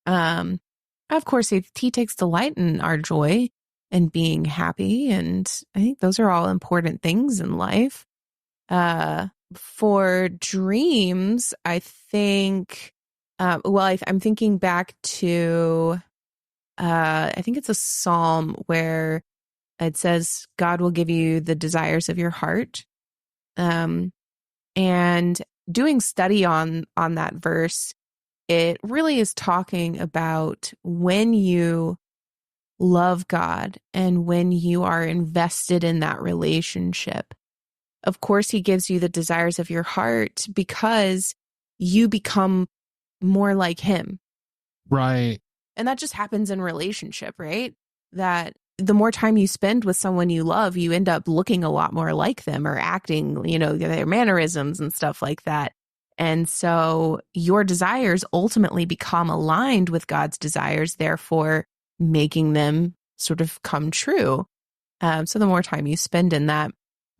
Of course, he takes delight in our joy and being happy, and I think those are all important things in life. For dreams, I think, I'm thinking back to, I think it's a psalm where it says, God will give you the desires of your heart. And doing study on that verse, it really is talking about when you love God and when you are invested in that relationship. Of course, he gives you the desires of your heart because you become more like him. Right. And that just happens in relationship, right? That the more time you spend with someone you love, you end up looking a lot more like them or acting, their mannerisms and stuff like that. And so your desires ultimately become aligned with God's desires, therefore making them sort of come true. So the more time you spend in that.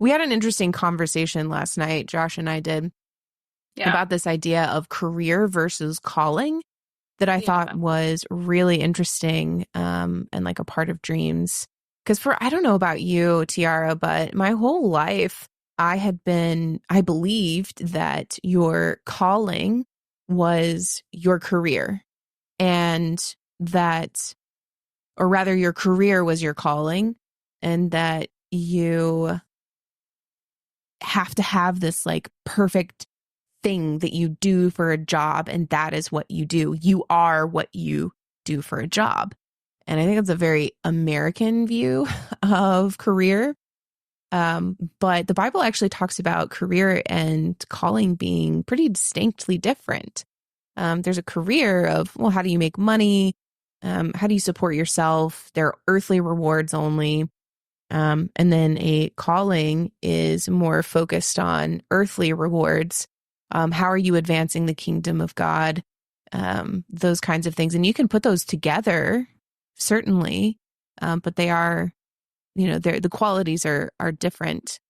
We had an interesting conversation last night, Josh and I did, about this idea of career versus calling that I thought was really interesting and like a part of dreams. Because I don't know about you, Tiara, but my whole life I believed that your calling was your career, and that, or rather your career was your calling, and that you have to have this like perfect thing that you do for a job, and that is what you do. You are what you do for a job. And I think that's a very American view of career. But the Bible actually talks about career and calling being pretty distinctly different. There's a career of, well, how do you make money? How do you support yourself? There are earthly rewards only. And then a calling is more focused on earthly rewards. How are you advancing the kingdom of God? Those kinds of things. And you can put those together, certainly, but they are, the qualities are different.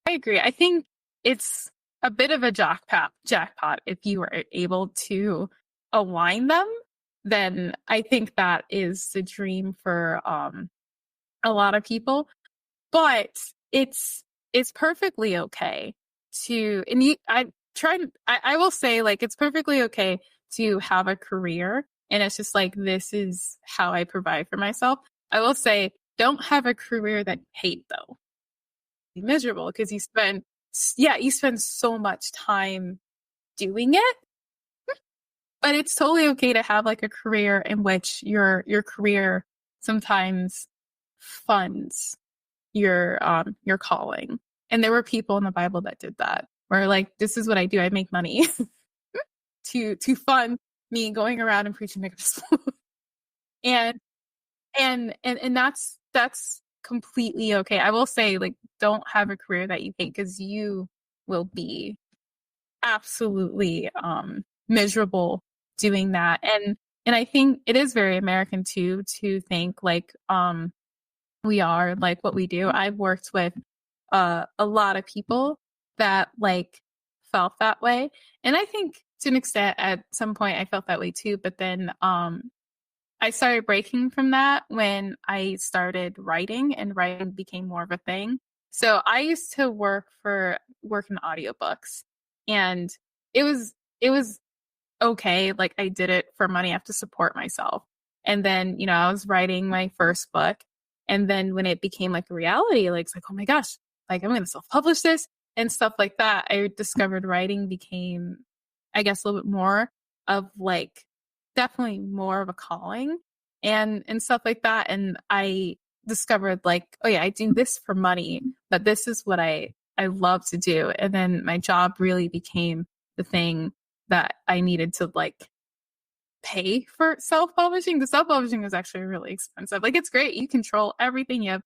I agree. I think it's a bit of a jackpot if you are able to align them. Then I think that is the dream for a lot of people. But it's perfectly okay to, and I will say, like, it's perfectly okay to have a career, and it's just like, this is how I provide for myself. I will say, don't have a career that you hate, though. Be miserable because you spend so much time doing it. But it's totally okay to have like a career in which your career sometimes funds your calling. And there were people in the Bible that did that, where like, this is what I do. I make money to fund me going around and preaching the gospel. and that's completely okay. I will say, like, don't have a career that you hate, because you will be absolutely miserable doing that. And I think it is very American too, to think like we are like what we do. I've worked with a lot of people that like felt that way. And I think to an extent at some point I felt that way too. But then I started breaking from that when I started writing, and writing became more of a thing. So I used to work in audiobooks, and it was okay. Like, I did it for money. I have to support myself. And then, I was writing my first book. And then when it became like a reality, like, it's like, oh my gosh, like, I'm going to self-publish this and stuff like that. I discovered writing became, I guess, a little bit more of like, definitely more of a calling and stuff like that. And I discovered like, oh yeah, I do this for money, but this is what I love to do. And then my job really became the thing that I needed to like pay for self-publishing. The self-publishing is actually really expensive. Like, it's great. You control everything. You have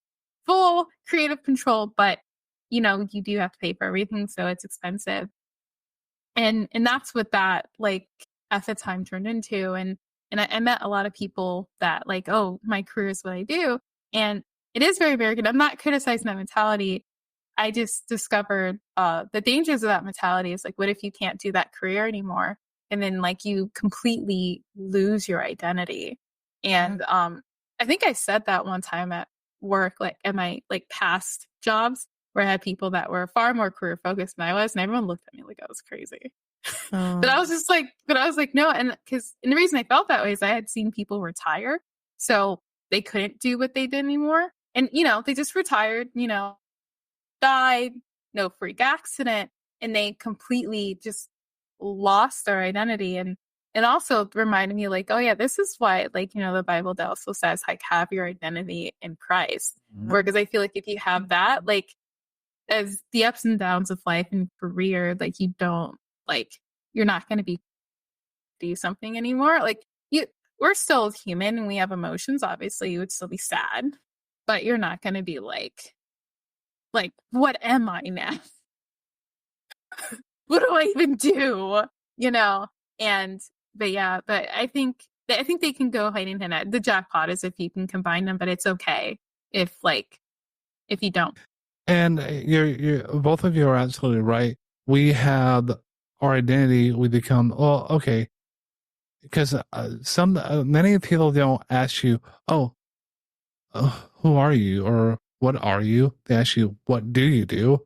full creative control, but you know, you do have to pay for everything, so it's expensive. And that's what that, like, at the time turned into. And I met a lot of people that, like, oh, my career is what I do. And it is very, very good. I'm not criticizing that mentality. I just discovered the dangers of that mentality is, like, what if you can't do that career anymore? And then, like, you completely lose your identity. And I think I said that one time at work, like, at my, like, past jobs, where I had people that were far more career focused than I was, and everyone looked at me like I was crazy. But I was just like, no. And the reason I felt that way is I had seen people retire, so they couldn't do what they did anymore. And, you know, they just retired, you know, died, no freak accident, and they completely just lost their identity. And also reminded me, like, oh yeah, this is why, like, you know, the Bible also says, like, have your identity in Christ. Because I feel like if you have that, like, as the ups and downs of life and career, like, you don't, like, you're not going to do something anymore. Like, we're still human and we have emotions. Obviously, you would still be sad, but you're not going to be like, what am I now? What do I even do? You know? But I think they can go hand in hand. The jackpot is if you can combine them, but it's okay if you don't. And you're both of you are absolutely right. We have our identity. We become, well, okay, because many people don't ask you, who are you or what are you? They ask you, what do you do?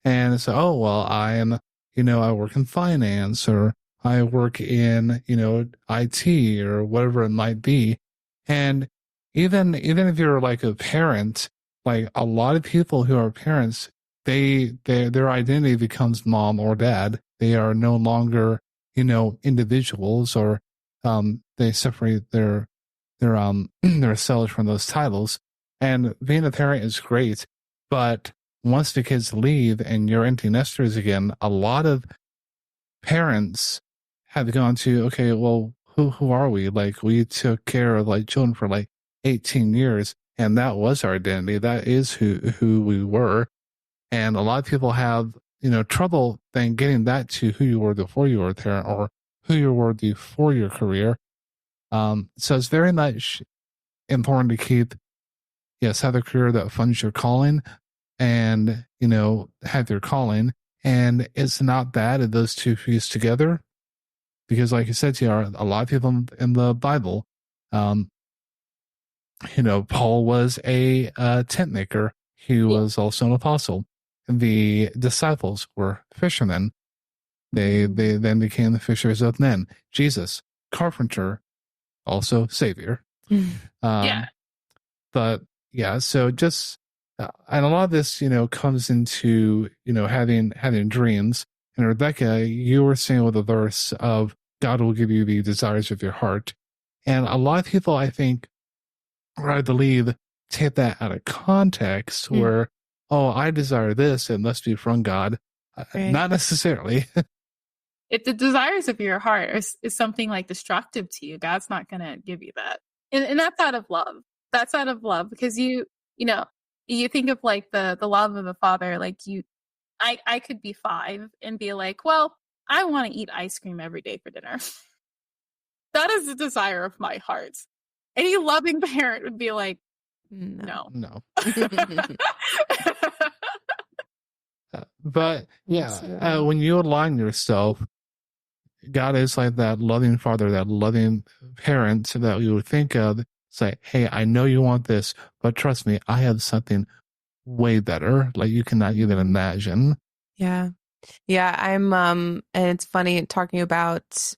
And so, oh, well, I am, you know, I work in finance, or I work in, you know, IT, or whatever it might be. And even if you're like a parent, like a lot of people who are parents, their identity becomes mom or dad. They are no longer, you know, individuals, or they separate their selves from those titles. And being a parent is great, but once the kids leave and you're empty nesters again, a lot of parents have gone to, okay, well, who are we? Like, we took care of, like, children for like 18 years, and that was our identity. That is who we were. And a lot of people have, you know, trouble then getting that to who you were before you were a parent, or who you were before your career. So it's very much important to keep, have a career that funds your calling, and, you know, have your calling. And it's not bad if those two fuse together, because, like you said, Tiara, a lot of people in the Bible, you know, Paul was a tent maker. He was also an apostle. The disciples were fishermen. They then became the fishers of men. Jesus, carpenter, also savior. But yeah, so just and a lot of this, you know, comes into, you know, having dreams. And Rebecca, you were saying with the verse of God will give you the desires of your heart. And a lot of people, I think, or I believe, take that out of context, where, oh, I desire this, it must be from God. Right. Not necessarily. If the desires of your heart is something like destructive to you, God's not going to give you that. And that's out of love. That's out of love, because you know, you think of like the love of the Father, like I could be 5 and be like, well, I want to eat ice cream every day for dinner. That is the desire of my heart. Any loving parent would be like, no. But yeah, when you align yourself, God is like that loving Father, that loving parent that you would think of. Say, hey, I know you want this, but trust me, I have something way better, like you cannot even imagine. Yeah. I'm and it's funny talking about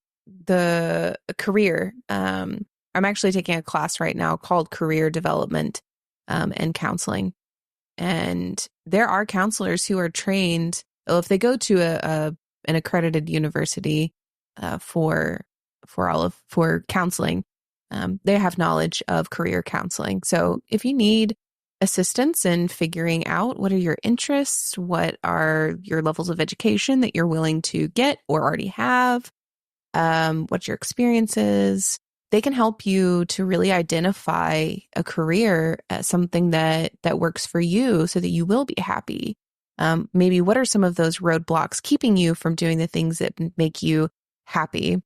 the career. I'm actually taking a class right now called Career Development and Counseling. And there are counselors who are trained, if they go to an accredited university for counseling, they have knowledge of career counseling. So if you need assistance in figuring out what are your interests, what are your levels of education that you're willing to get or already have, what your experiences, they can help you to really identify a career as something that works for you so that you will be happy. maybe what are some of those roadblocks keeping you from doing the things that make you happy,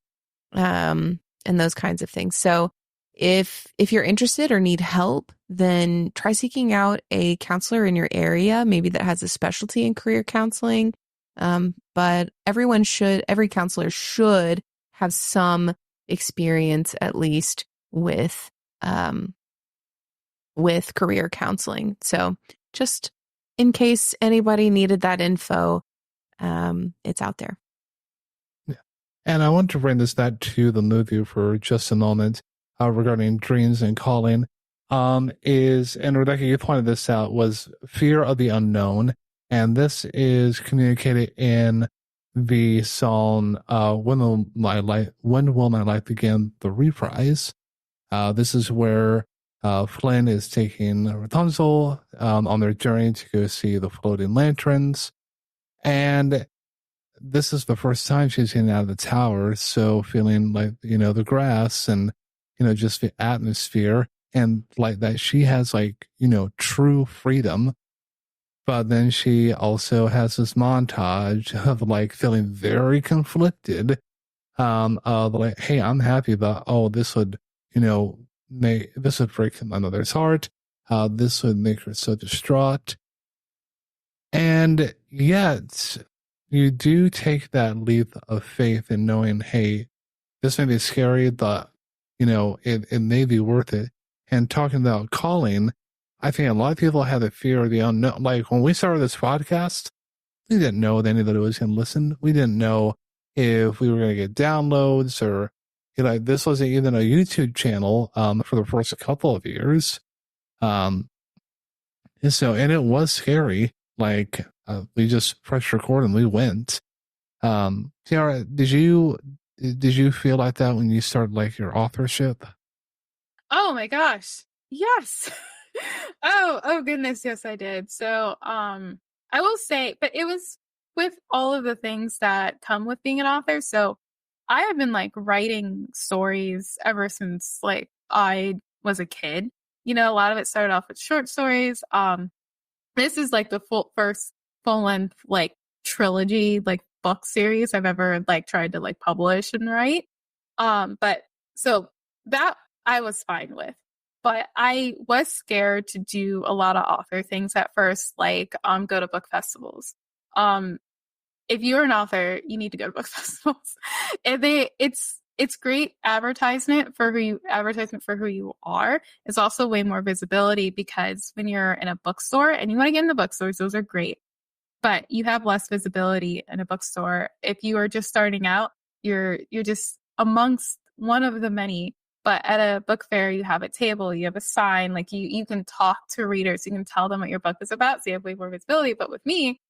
and those kinds of things. So if you're interested or need help, then try seeking out a counselor in your area, maybe that has a specialty in career counseling. But every counselor should have some experience at least with career counseling. So just in case anybody needed that info, it's out there. Yeah. And I want to bring this back to the movie for just a moment regarding dreams and calling. And Rebecca, you pointed this out, was fear of the unknown. And this is communicated in the song When Will My Life Begin, the reprise. This is where Flynn is taking Rapunzel on their journey to go see the floating lanterns. And this is the first time she's getting out of the tower, so feeling like, the grass and, just the atmosphere, and like that she has like, true freedom. But then she also has this montage of like feeling very conflicted, of like, hey, I'm happy about, this would, this would break my mother's heart. This would make her so distraught. And yet you do take that leap of faith in knowing, hey, this may be scary, but, it may be worth it. And talking about calling, I think a lot of people have the fear of the unknown. Like when we started this podcast, we didn't know that anybody was going to listen. We didn't know if we were going to get downloads or, this wasn't even a YouTube channel for the first couple of years. And it was scary. Like we just pressed record and we went. Tiara, did you feel like that when you started like your authorship? Oh my gosh. Yes. oh goodness. Yes, I did. So, I will say, but it was with all of the things that come with being an author. So I have been like writing stories ever since like I was a kid. A lot of it started off with short stories. This is like the first full length like trilogy, like book series I've ever like tried to like publish and write. But so that I was fine with. But I was scared to do a lot of author things at first, like go to book festivals. If you're an author, you need to go to book festivals. It's great advertisement for who you are. It's also way more visibility because when you're in a bookstore and you want to get in the bookstores, those are great. But you have less visibility in a bookstore. If you are just starting out, you're just amongst one of the many. But at a book fair, you have a table, you have a sign, like you can talk to readers, you can tell them what your book is about, so you have way more visibility. But with me,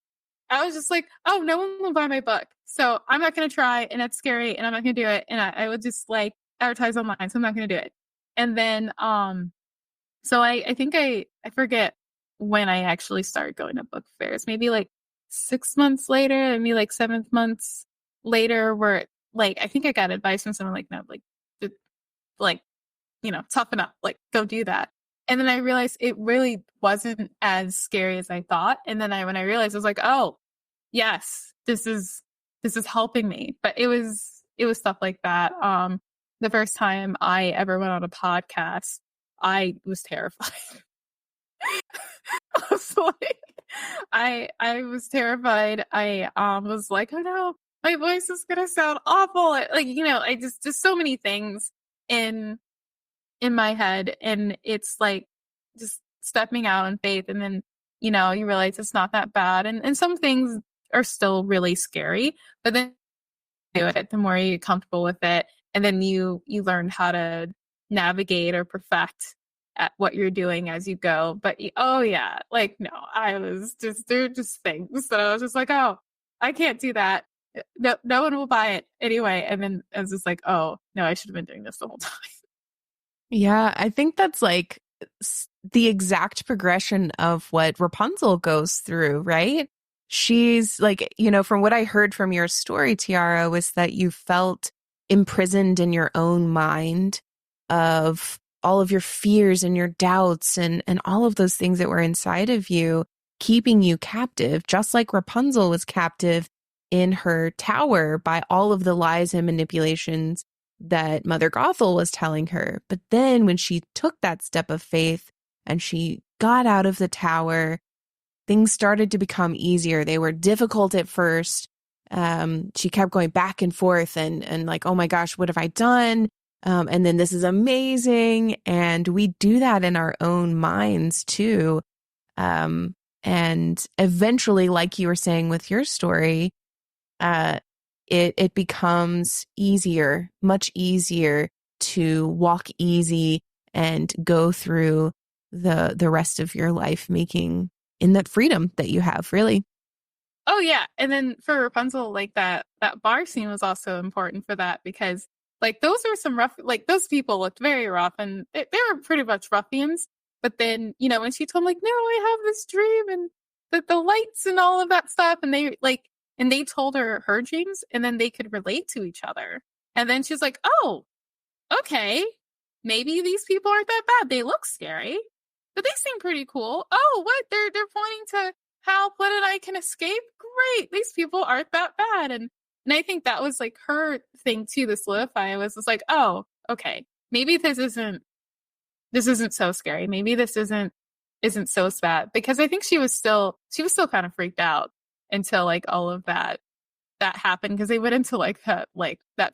I was just like, oh, no one will buy my book. So I'm not going to try, and that's scary, and I'm not going to do it. And I would just like advertise online, so I'm not going to do it. And then, so I think I forget when I actually started going to book fairs, maybe like 6 months later, maybe like 7 months later, where like, I think I got advice from someone like, no, like, toughen up, like go do that. And then I realized it really wasn't as scary as I thought. And then when I realized, I was like, oh yes, this is helping me. But it was stuff like that. The first time I ever went on a podcast, I was terrified. I was like, I was terrified. I was like, oh no, my voice is gonna sound awful. Like, I just so many things in my head, and it's like just stepping out in faith, and then you realize it's not that bad, and some things are still really scary, but then you do it, the more you get comfortable with it, and then you learn how to navigate or perfect at what you're doing as you go. But no, I was just, there were just things that I was just like, oh, I can't do that. No one will buy it anyway. And then I was just like, oh no, I should have been doing this the whole time. Yeah, I think that's like the exact progression of what Rapunzel goes through, right? She's like, from what I heard from your story, Tiara, was that you felt imprisoned in your own mind of all of your fears and your doubts and all of those things that were inside of you. keeping you captive, just like Rapunzel was captive in her tower by all of the lies and manipulations that Mother Gothel was telling her. But then when she took that step of faith and she got out of the tower, things started to become easier. They were difficult at first. She kept going back and forth and like, oh my gosh, what have I done? And then this is amazing. And we do that in our own minds too. And eventually, like you were saying with your story, it becomes easier, much easier to walk easy and go through the rest of your life making in that freedom that you have, really. Oh yeah. And then for Rapunzel, like that bar scene was also important for that, because like those were some rough, like those people looked very rough and they were pretty much ruffians. But then, you know, when she told him like, no, I have this dream and the lights and all of that stuff. And they told her dreams, and then they could relate to each other. And then she's like, oh, okay, maybe these people aren't that bad. They look scary, but they seem pretty cool. Oh, what? They're pointing to how Planet I can escape? Great. These people aren't that bad. And I think that was like her thing too, to solidify was like, oh, okay, maybe this isn't so scary. Maybe this isn't so bad, because I think she was still kind of freaked out until like all of that happened, because they went into like that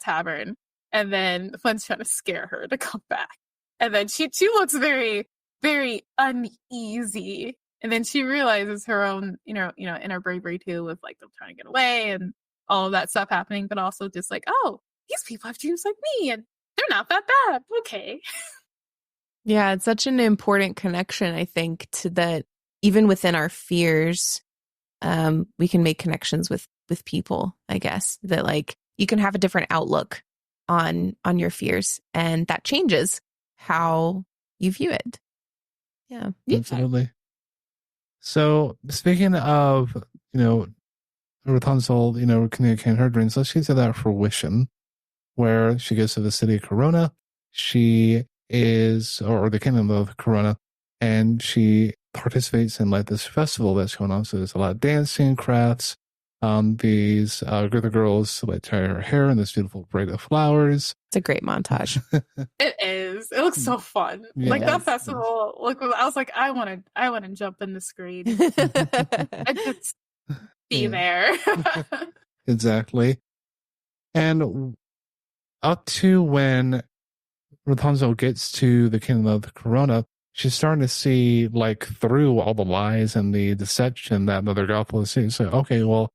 tavern, and then Flynn's trying to scare her to come back, and then she looks very, very uneasy, and then she realizes her own inner bravery too, with like them trying to get away and all of that stuff happening, but also just like, oh, these people have dreams like me and they're not that bad. Okay. Yeah, it's such an important connection, I think, to that even within our fears, we can make connections with people, I guess, that like you can have a different outlook on your fears, and that changes how you view it. Yeah. Absolutely. So speaking of, Rapunzel, communicating her dreams, let's get to that fruition where she goes to the city of Corona. She is, or the kingdom of Corona, and she participates in like this festival that's going on. So there's a lot of dancing, crafts. These group of girls like tie her hair in this beautiful braid of flowers. It's a great montage. It is. It looks so fun. Yeah, like that festival. Look, I was like, I want to jump in the screen. I just be there. Exactly. And up to when Rapunzel gets to the kingdom of Corona, she's starting to see like through all the lies and the deception that Mother Gothel is seeing. So, okay, well,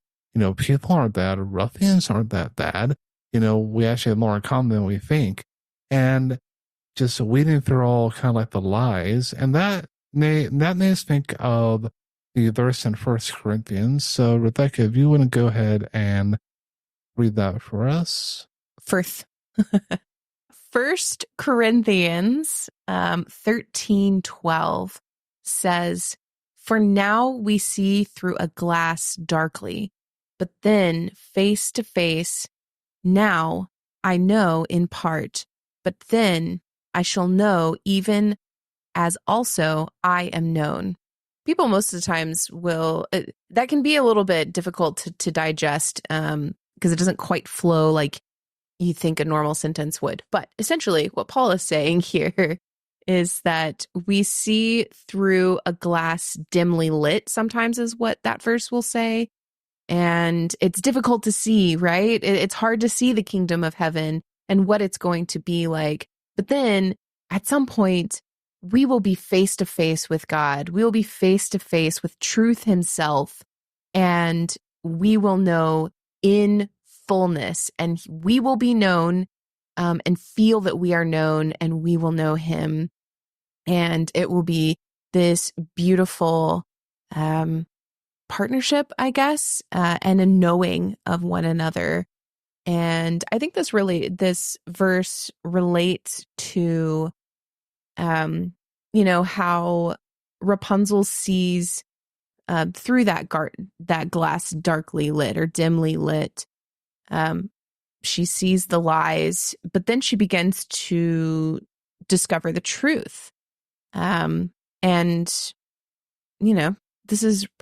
people aren't bad. Ruffians aren't that bad. We actually have more in common than we think. And just weeding through all kind of like the lies. And that made us think of the verse in 1 Corinthians. So, Rebecca, if you want to go ahead and read that for us. First. 1 Corinthians 13:12 says, "For now we see through a glass darkly, but then face to face. Now I know in part, but then I shall know even as also I am known." People most of the times that can be a little bit difficult to digest because it doesn't quite flow like you think a normal sentence would. But essentially what Paul is saying here is that we see through a glass dimly lit, sometimes is what that verse will say. And it's difficult to see, right? It's hard to see the kingdom of heaven and what it's going to be like. But then at some point, we will be face to face with God. We will be face to face with truth himself. And we will know in fullness, and we will be known and feel that we are known, and we will know him. And it will be this beautiful partnership, I guess, and a knowing of one another. And I think this verse relates to, how Rapunzel sees through that glass darkly lit or dimly lit. She sees the lies, but then she begins to discover the truth. And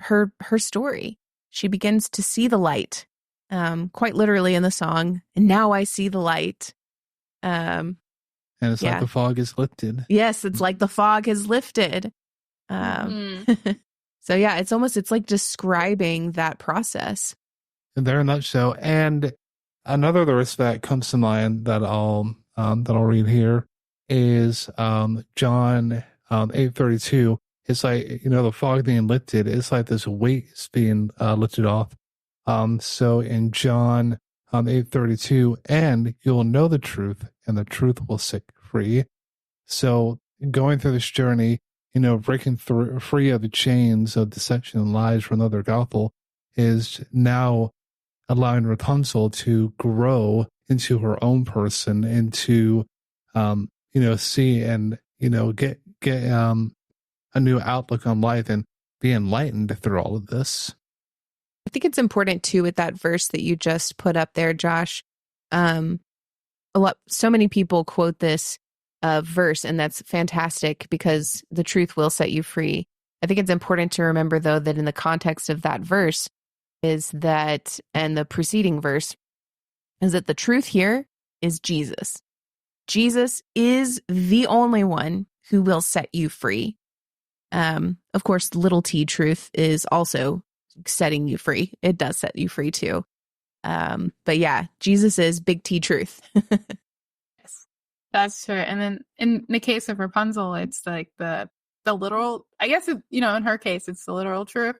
her story. She begins to see the light, quite literally in the song. And now I see the light. And it's like the fog is lifted. Yes, it's like the fog has lifted. So yeah, it's like describing that process. Very much so. And another verse that comes to mind that I'll read here is John 8:32. It's like, the fog being lifted. It's like this weight is being lifted off. So in John 8:32, and you'll know the truth, and the truth will set you free. So going through this journey, breaking free of the chains of deception and lies from another Gothel is now allowing Rapunzel to grow into her own person, into, see and, get a new outlook on life and be enlightened through all of this. I think it's important too with that verse that you just put up there, Josh. So many people quote this verse, and that's fantastic because the truth will set you free. I think it's important to remember, though, that in the context of that verse is that, and the preceding verse, is that the truth here is Jesus. Jesus is the only one who will set you free. Of course, little t truth is also setting you free. It does set you free too. But yeah, Jesus is big T truth. Yes, that's true. And then in the case of Rapunzel, it's like the literal, I guess, in her case, it's the literal truth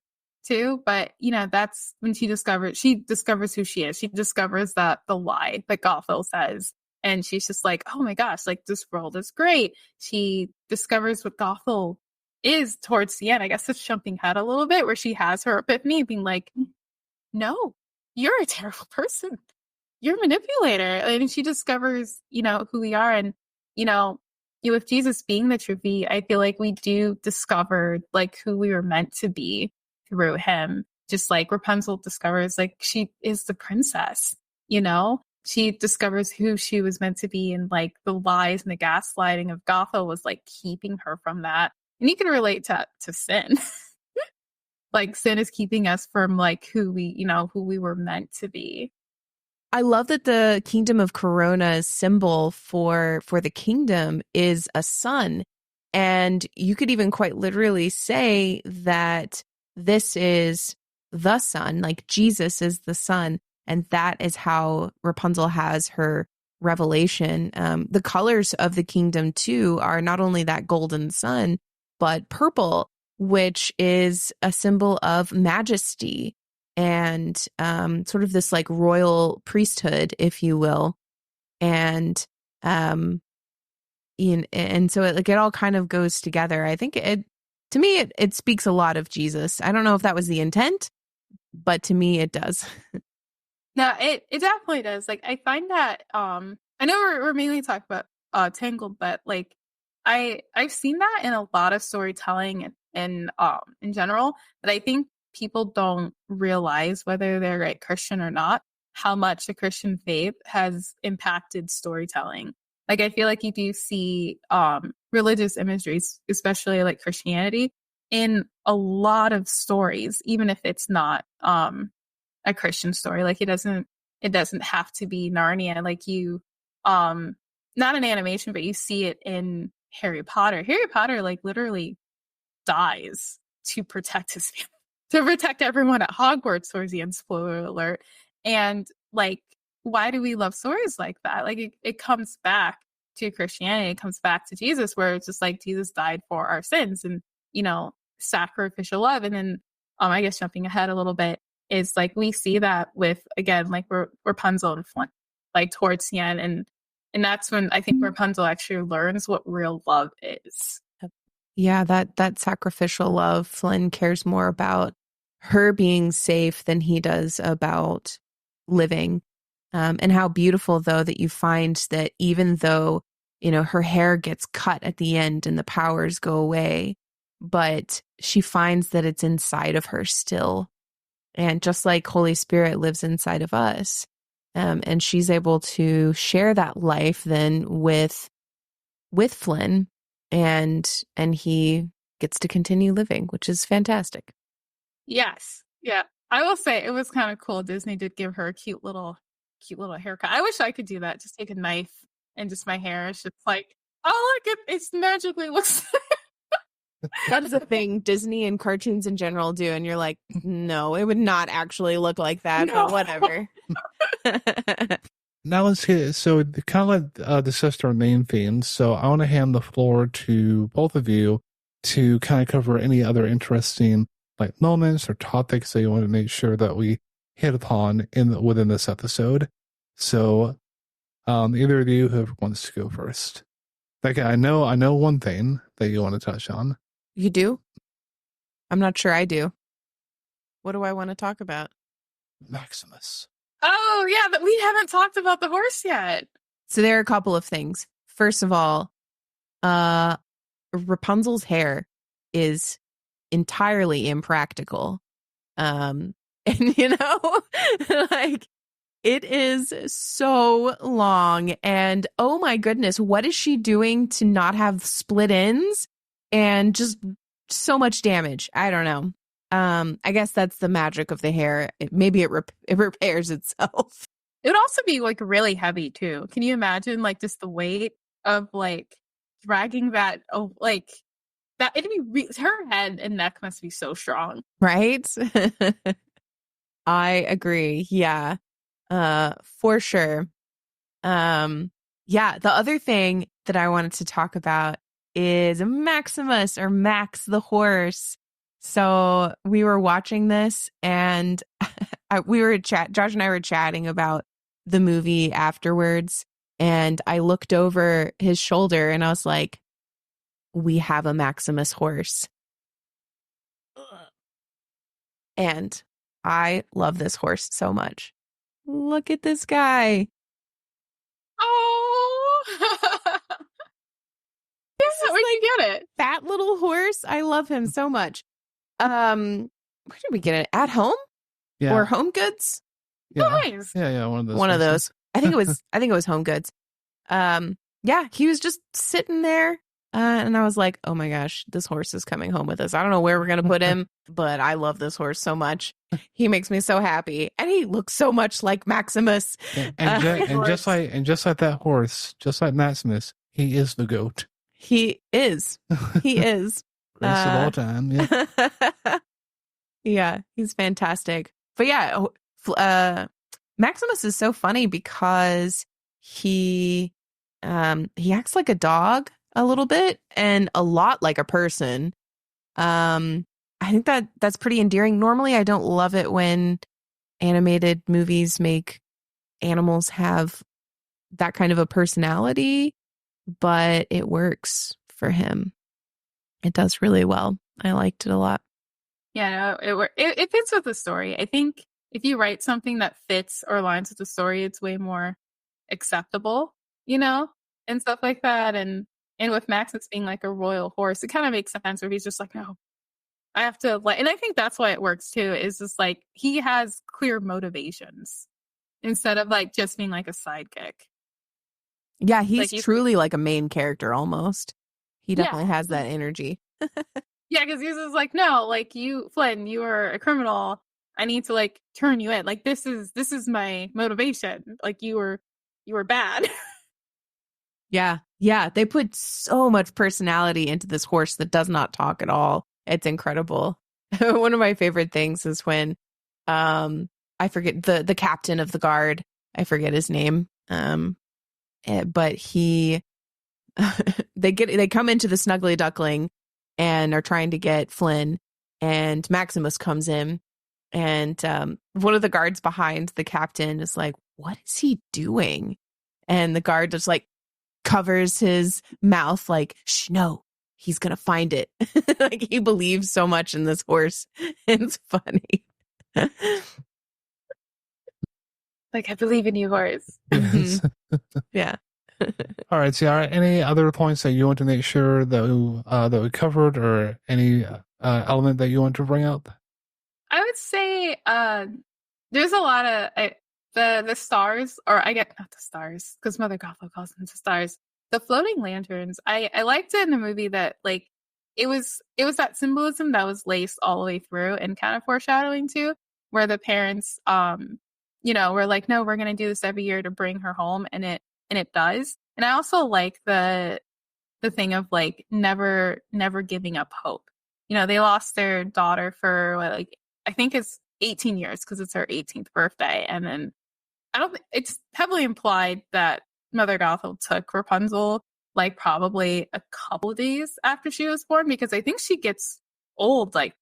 too. But, that's when she discovers who she is. She discovers that the lie that Gothel says. And she's just like, oh my gosh, like this world is great. She discovers what Gothel is towards the end. I guess it's jumping ahead a little bit, where she has her epiphany being like, no, you're a terrible person. You're a manipulator. And she discovers, who we are. And, with Jesus being the truth, I feel like we do discover like who we were meant to be through him. Just like Rapunzel discovers like she is the princess, she discovers who she was meant to be, and like the lies and the gaslighting of Gothel was like keeping her from that. And you can relate to sin. Like sin is keeping us from like who we were meant to be. I love that the kingdom of Corona's symbol for the kingdom is a sun. And you could even quite literally say that this is the sun, like Jesus is the sun. And that is how Rapunzel has her revelation. The colors of the kingdom too are not only that golden sun, but purple, which is a symbol of majesty and sort of this like royal priesthood, if you will. And so it all kind of goes together. I think to me, it speaks a lot of Jesus. I don't know if that was the intent, but to me, it does. No, it definitely does. Like, I find that, I know we're mainly talking about Tangled, but like, I've seen that in a lot of storytelling and in general, that I think people don't realize, whether they're like Christian or not, how much the Christian faith has impacted storytelling. Like, I feel like you do see religious imagery, especially like Christianity, in a lot of stories, even if it's not a Christian story. Like, it doesn't have to be Narnia. Like, you not an animation, but you see it in Harry Potter. Harry Potter like literally dies to protect his family, to protect everyone at Hogwarts towards the end, spoiler alert. And like, why do we love stories like that? Like, it comes back to Christianity, it comes back to Jesus, where it's just like Jesus died for our sins, and sacrificial love. And then I guess jumping ahead a little bit, is like we see that with, again, like Rapunzel and Flynn, like towards the end, and that's when I think Rapunzel actually learns what real love is. Yeah, that sacrificial love. Flynn cares more about her being safe than he does about living. And how beautiful, though, that you find that even though, her hair gets cut at the end and the powers go away, but she finds that it's inside of her still. And just like Holy Spirit lives inside of us, and she's able to share that life then with Flynn, and he gets to continue living, which is fantastic. Yes. Yeah. I will say it was kind of cool. Disney did give her a cute little haircut. I wish I could do that. Just take a knife and just my hair is just like, oh, look, it's magically looks. That's the thing Disney and cartoons in general do. And you're like, no, it would not actually look like that, No. but whatever. Now let's hit. So kind of like discussed our main themes. So I want to hand the floor to both of you to kind of cover any other interesting like moments or topics that you want to make sure that we hit upon within this episode. So either of you, whoever wants to go first. Like I know one thing that you want to touch on. You do? I'm not sure I do. What do I want to talk about? Maximus. Oh, yeah, but we haven't talked about the horse yet. So there are a couple of things. First of all, Rapunzel's hair is entirely impractical. And like it is so long and oh my goodness, what is she doing to not have split ends and just so much damage? I don't know. I guess that's the magic of the hair. Maybe it repairs itself. It would also be like really heavy too. Can you imagine like just the weight of like dragging that? Oh, like that. It'd be her head and neck must be so strong, right? I agree. Yeah, for sure. Yeah. The other thing that I wanted to talk about is Maximus or Max the horse. So we were watching this and Josh and I were chatting about the movie afterwards. And I looked over his shoulder and I was like, we have a Maximus horse. And I love this horse so much. Look at this guy. Oh, where'd you get it? Fat little horse. I love him so much. Where did we get it? At home? Yeah. Or Home Goods? Yeah. Nice. Yeah, one of those. One of those. I think it was Home Goods. Yeah, he was just sitting there. And I was like, oh my gosh, this horse is coming home with us. I don't know where we're going to put him, but I love this horse so much. He makes me so happy. And he looks so much like Maximus. And just like that horse, just like Maximus, he is the goat. He is. He is. Best of all time. Yeah. Yeah, he's fantastic. But yeah, Maximus is so funny because he acts like a dog a little bit and a lot like a person. I think that's pretty endearing. Normally, I don't love it when animated movies make animals have that kind of a personality, but it works for him. It does really well. I liked it a lot. Yeah, no, it fits with the story. I think if you write something that fits or aligns with the story, it's way more acceptable, and stuff like that. And with Maximus being like a royal horse, it kind of makes sense where he's just like, no, I have to like, and I think that's why it works too, is just like he has clear motivations instead of like just being like a sidekick. Yeah, he's truly like a main character almost. He definitely has that energy. Yeah, because he's just like, no, like you, Flynn, you are a criminal. I need to like turn you in. Like this is my motivation. Like you were bad. Yeah. They put so much personality into this horse that does not talk at all. It's incredible. One of my favorite things is when I forget the captain of the guard. I forget his name. But he they come into the Snuggly Duckling and are trying to get Flynn, and Maximus comes in, and one of the guards behind the captain is like, what is he doing? And the guard just like covers his mouth like, shh, no, he's gonna find it. Like he believes so much in this horse. It's funny. Like, I believe in you, horse. Mhm. Yeah. All right, Tiara, any other points that you want to make sure that we covered, or any element that you want to bring up? I would say there's a lot of the stars, or I get not the stars because Mother Gothel calls them the stars. The floating lanterns. I liked it in the movie that like it was that symbolism that was laced all the way through and kind of foreshadowing too, where the parents, were like, no, we're going to do this every year to bring her home. And it does. And I also like the thing of like never giving up hope. They lost their daughter for I think it's 18 years because it's her 18th birthday. And then it's heavily implied that Mother Gothel took Rapunzel like probably a couple of days after she was born, because I think she gets old like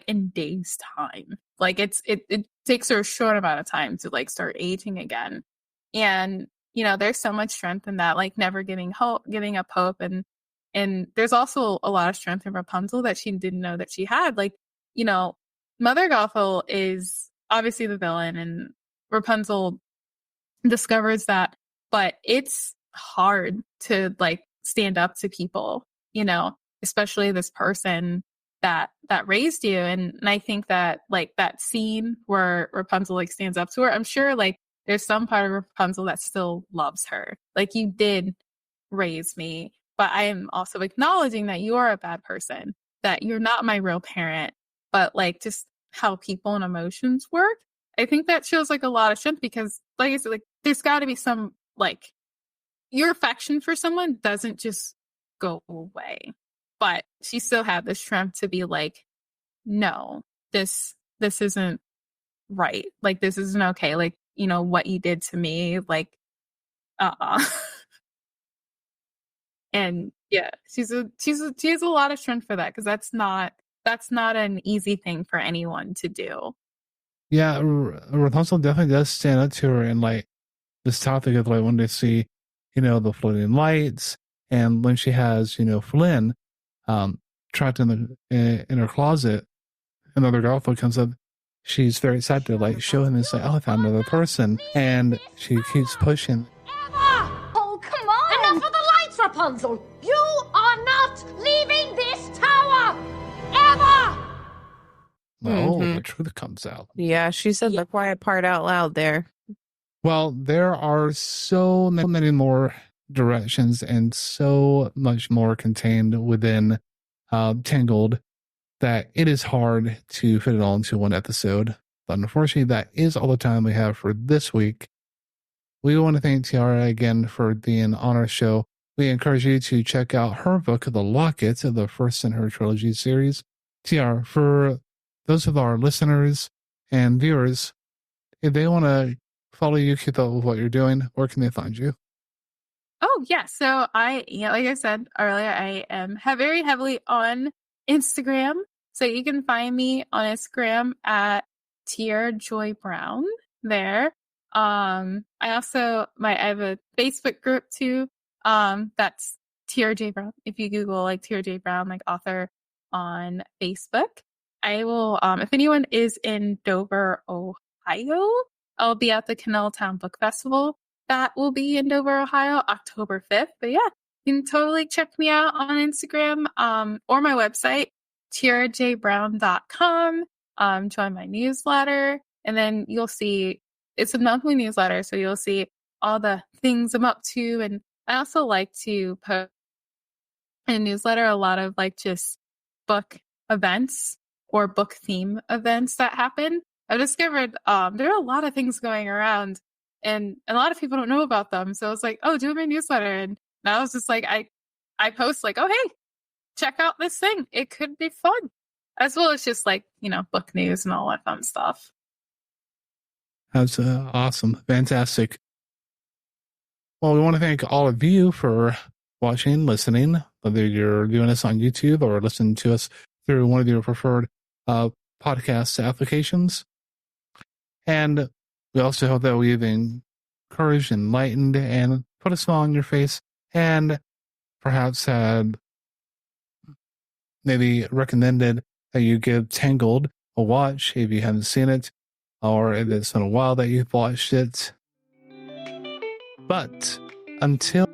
in days time. Like it takes her a short amount of time to like start aging again. And there's so much strength in that, like never giving up hope. And there's also a lot of strength in Rapunzel that she didn't know that she had. Like, Mother Gothel is obviously the villain, and Rapunzel discovers that, but it's hard to like stand up to people, especially this person that raised you. And I think that like that scene where Rapunzel like stands up to her, I'm sure like there's some part of Rapunzel that still loves her. Like, you did raise me, but I am also acknowledging that you are a bad person, that you're not my real parent. But like just how people and emotions work, I think that shows like a lot of strength, because like I said, like there's got to be some like your affection for someone doesn't just go away. But she still had the strength to be like, no, this isn't right. Like, this isn't okay. Like, what you did to me, like, And yeah, she has a lot of strength for that, because that's not an easy thing for anyone to do. Yeah, Rapunzel definitely does stand up to her, and like this topic of like when they see, the floating lights, and when she has, Flynn, trapped in her closet, another Gothel comes up. She's very excited to like show him and say, "Oh, I found another person," and she keeps pushing. Oh, come on! Enough of the lights, Rapunzel! You are not leaving this tower! Ever! Well, the truth comes out. Yeah, she said the quiet part out loud there. Well, there are so many more directions and so much more contained within Tangled that it is hard to fit it all into one episode. But unfortunately, that is all the time we have for this week. We want to thank Tiara again for being on our show. We encourage you to check out her book, The Locket, the first in her trilogy series. Tiara, for those of our listeners and viewers, if they want to follow you, keep up with what you're doing, where can they find you? Oh, yeah. So like I said earlier, I am very heavily on Instagram. So you can find me on Instagram at Tiara J Brown there. I have a Facebook group too. That's Tiara J Brown. If you Google like Tiara J Brown, like author on Facebook, I will, if anyone is in Dover, Ohio, I'll be at the Canaltown Book Festival. That will be in Dover, Ohio, October 5th. But yeah, you can totally check me out on Instagram, or my website, tiarajbrown.com. Join my newsletter, and then you'll see it's a monthly newsletter, so you'll see all the things I'm up to. And I also like to put in a newsletter a lot of like just book events or book theme events that happen. I've discovered there are a lot of things going around, and a lot of people don't know about them. So I was like, oh, do my newsletter. And I was just like, I post like, oh, hey, check out this thing. It could be fun. As well as just like, book news and all that fun stuff. That's awesome. Fantastic. Well, we want to thank all of you for watching, listening, whether you're doing this on YouTube or listening to us through one of your preferred podcast applications. And we also hope that we've encouraged, enlightened, and put a smile on your face, and perhaps had maybe recommended that you give Tangled a watch if you haven't seen it, or if it's been a while that you've watched it. But until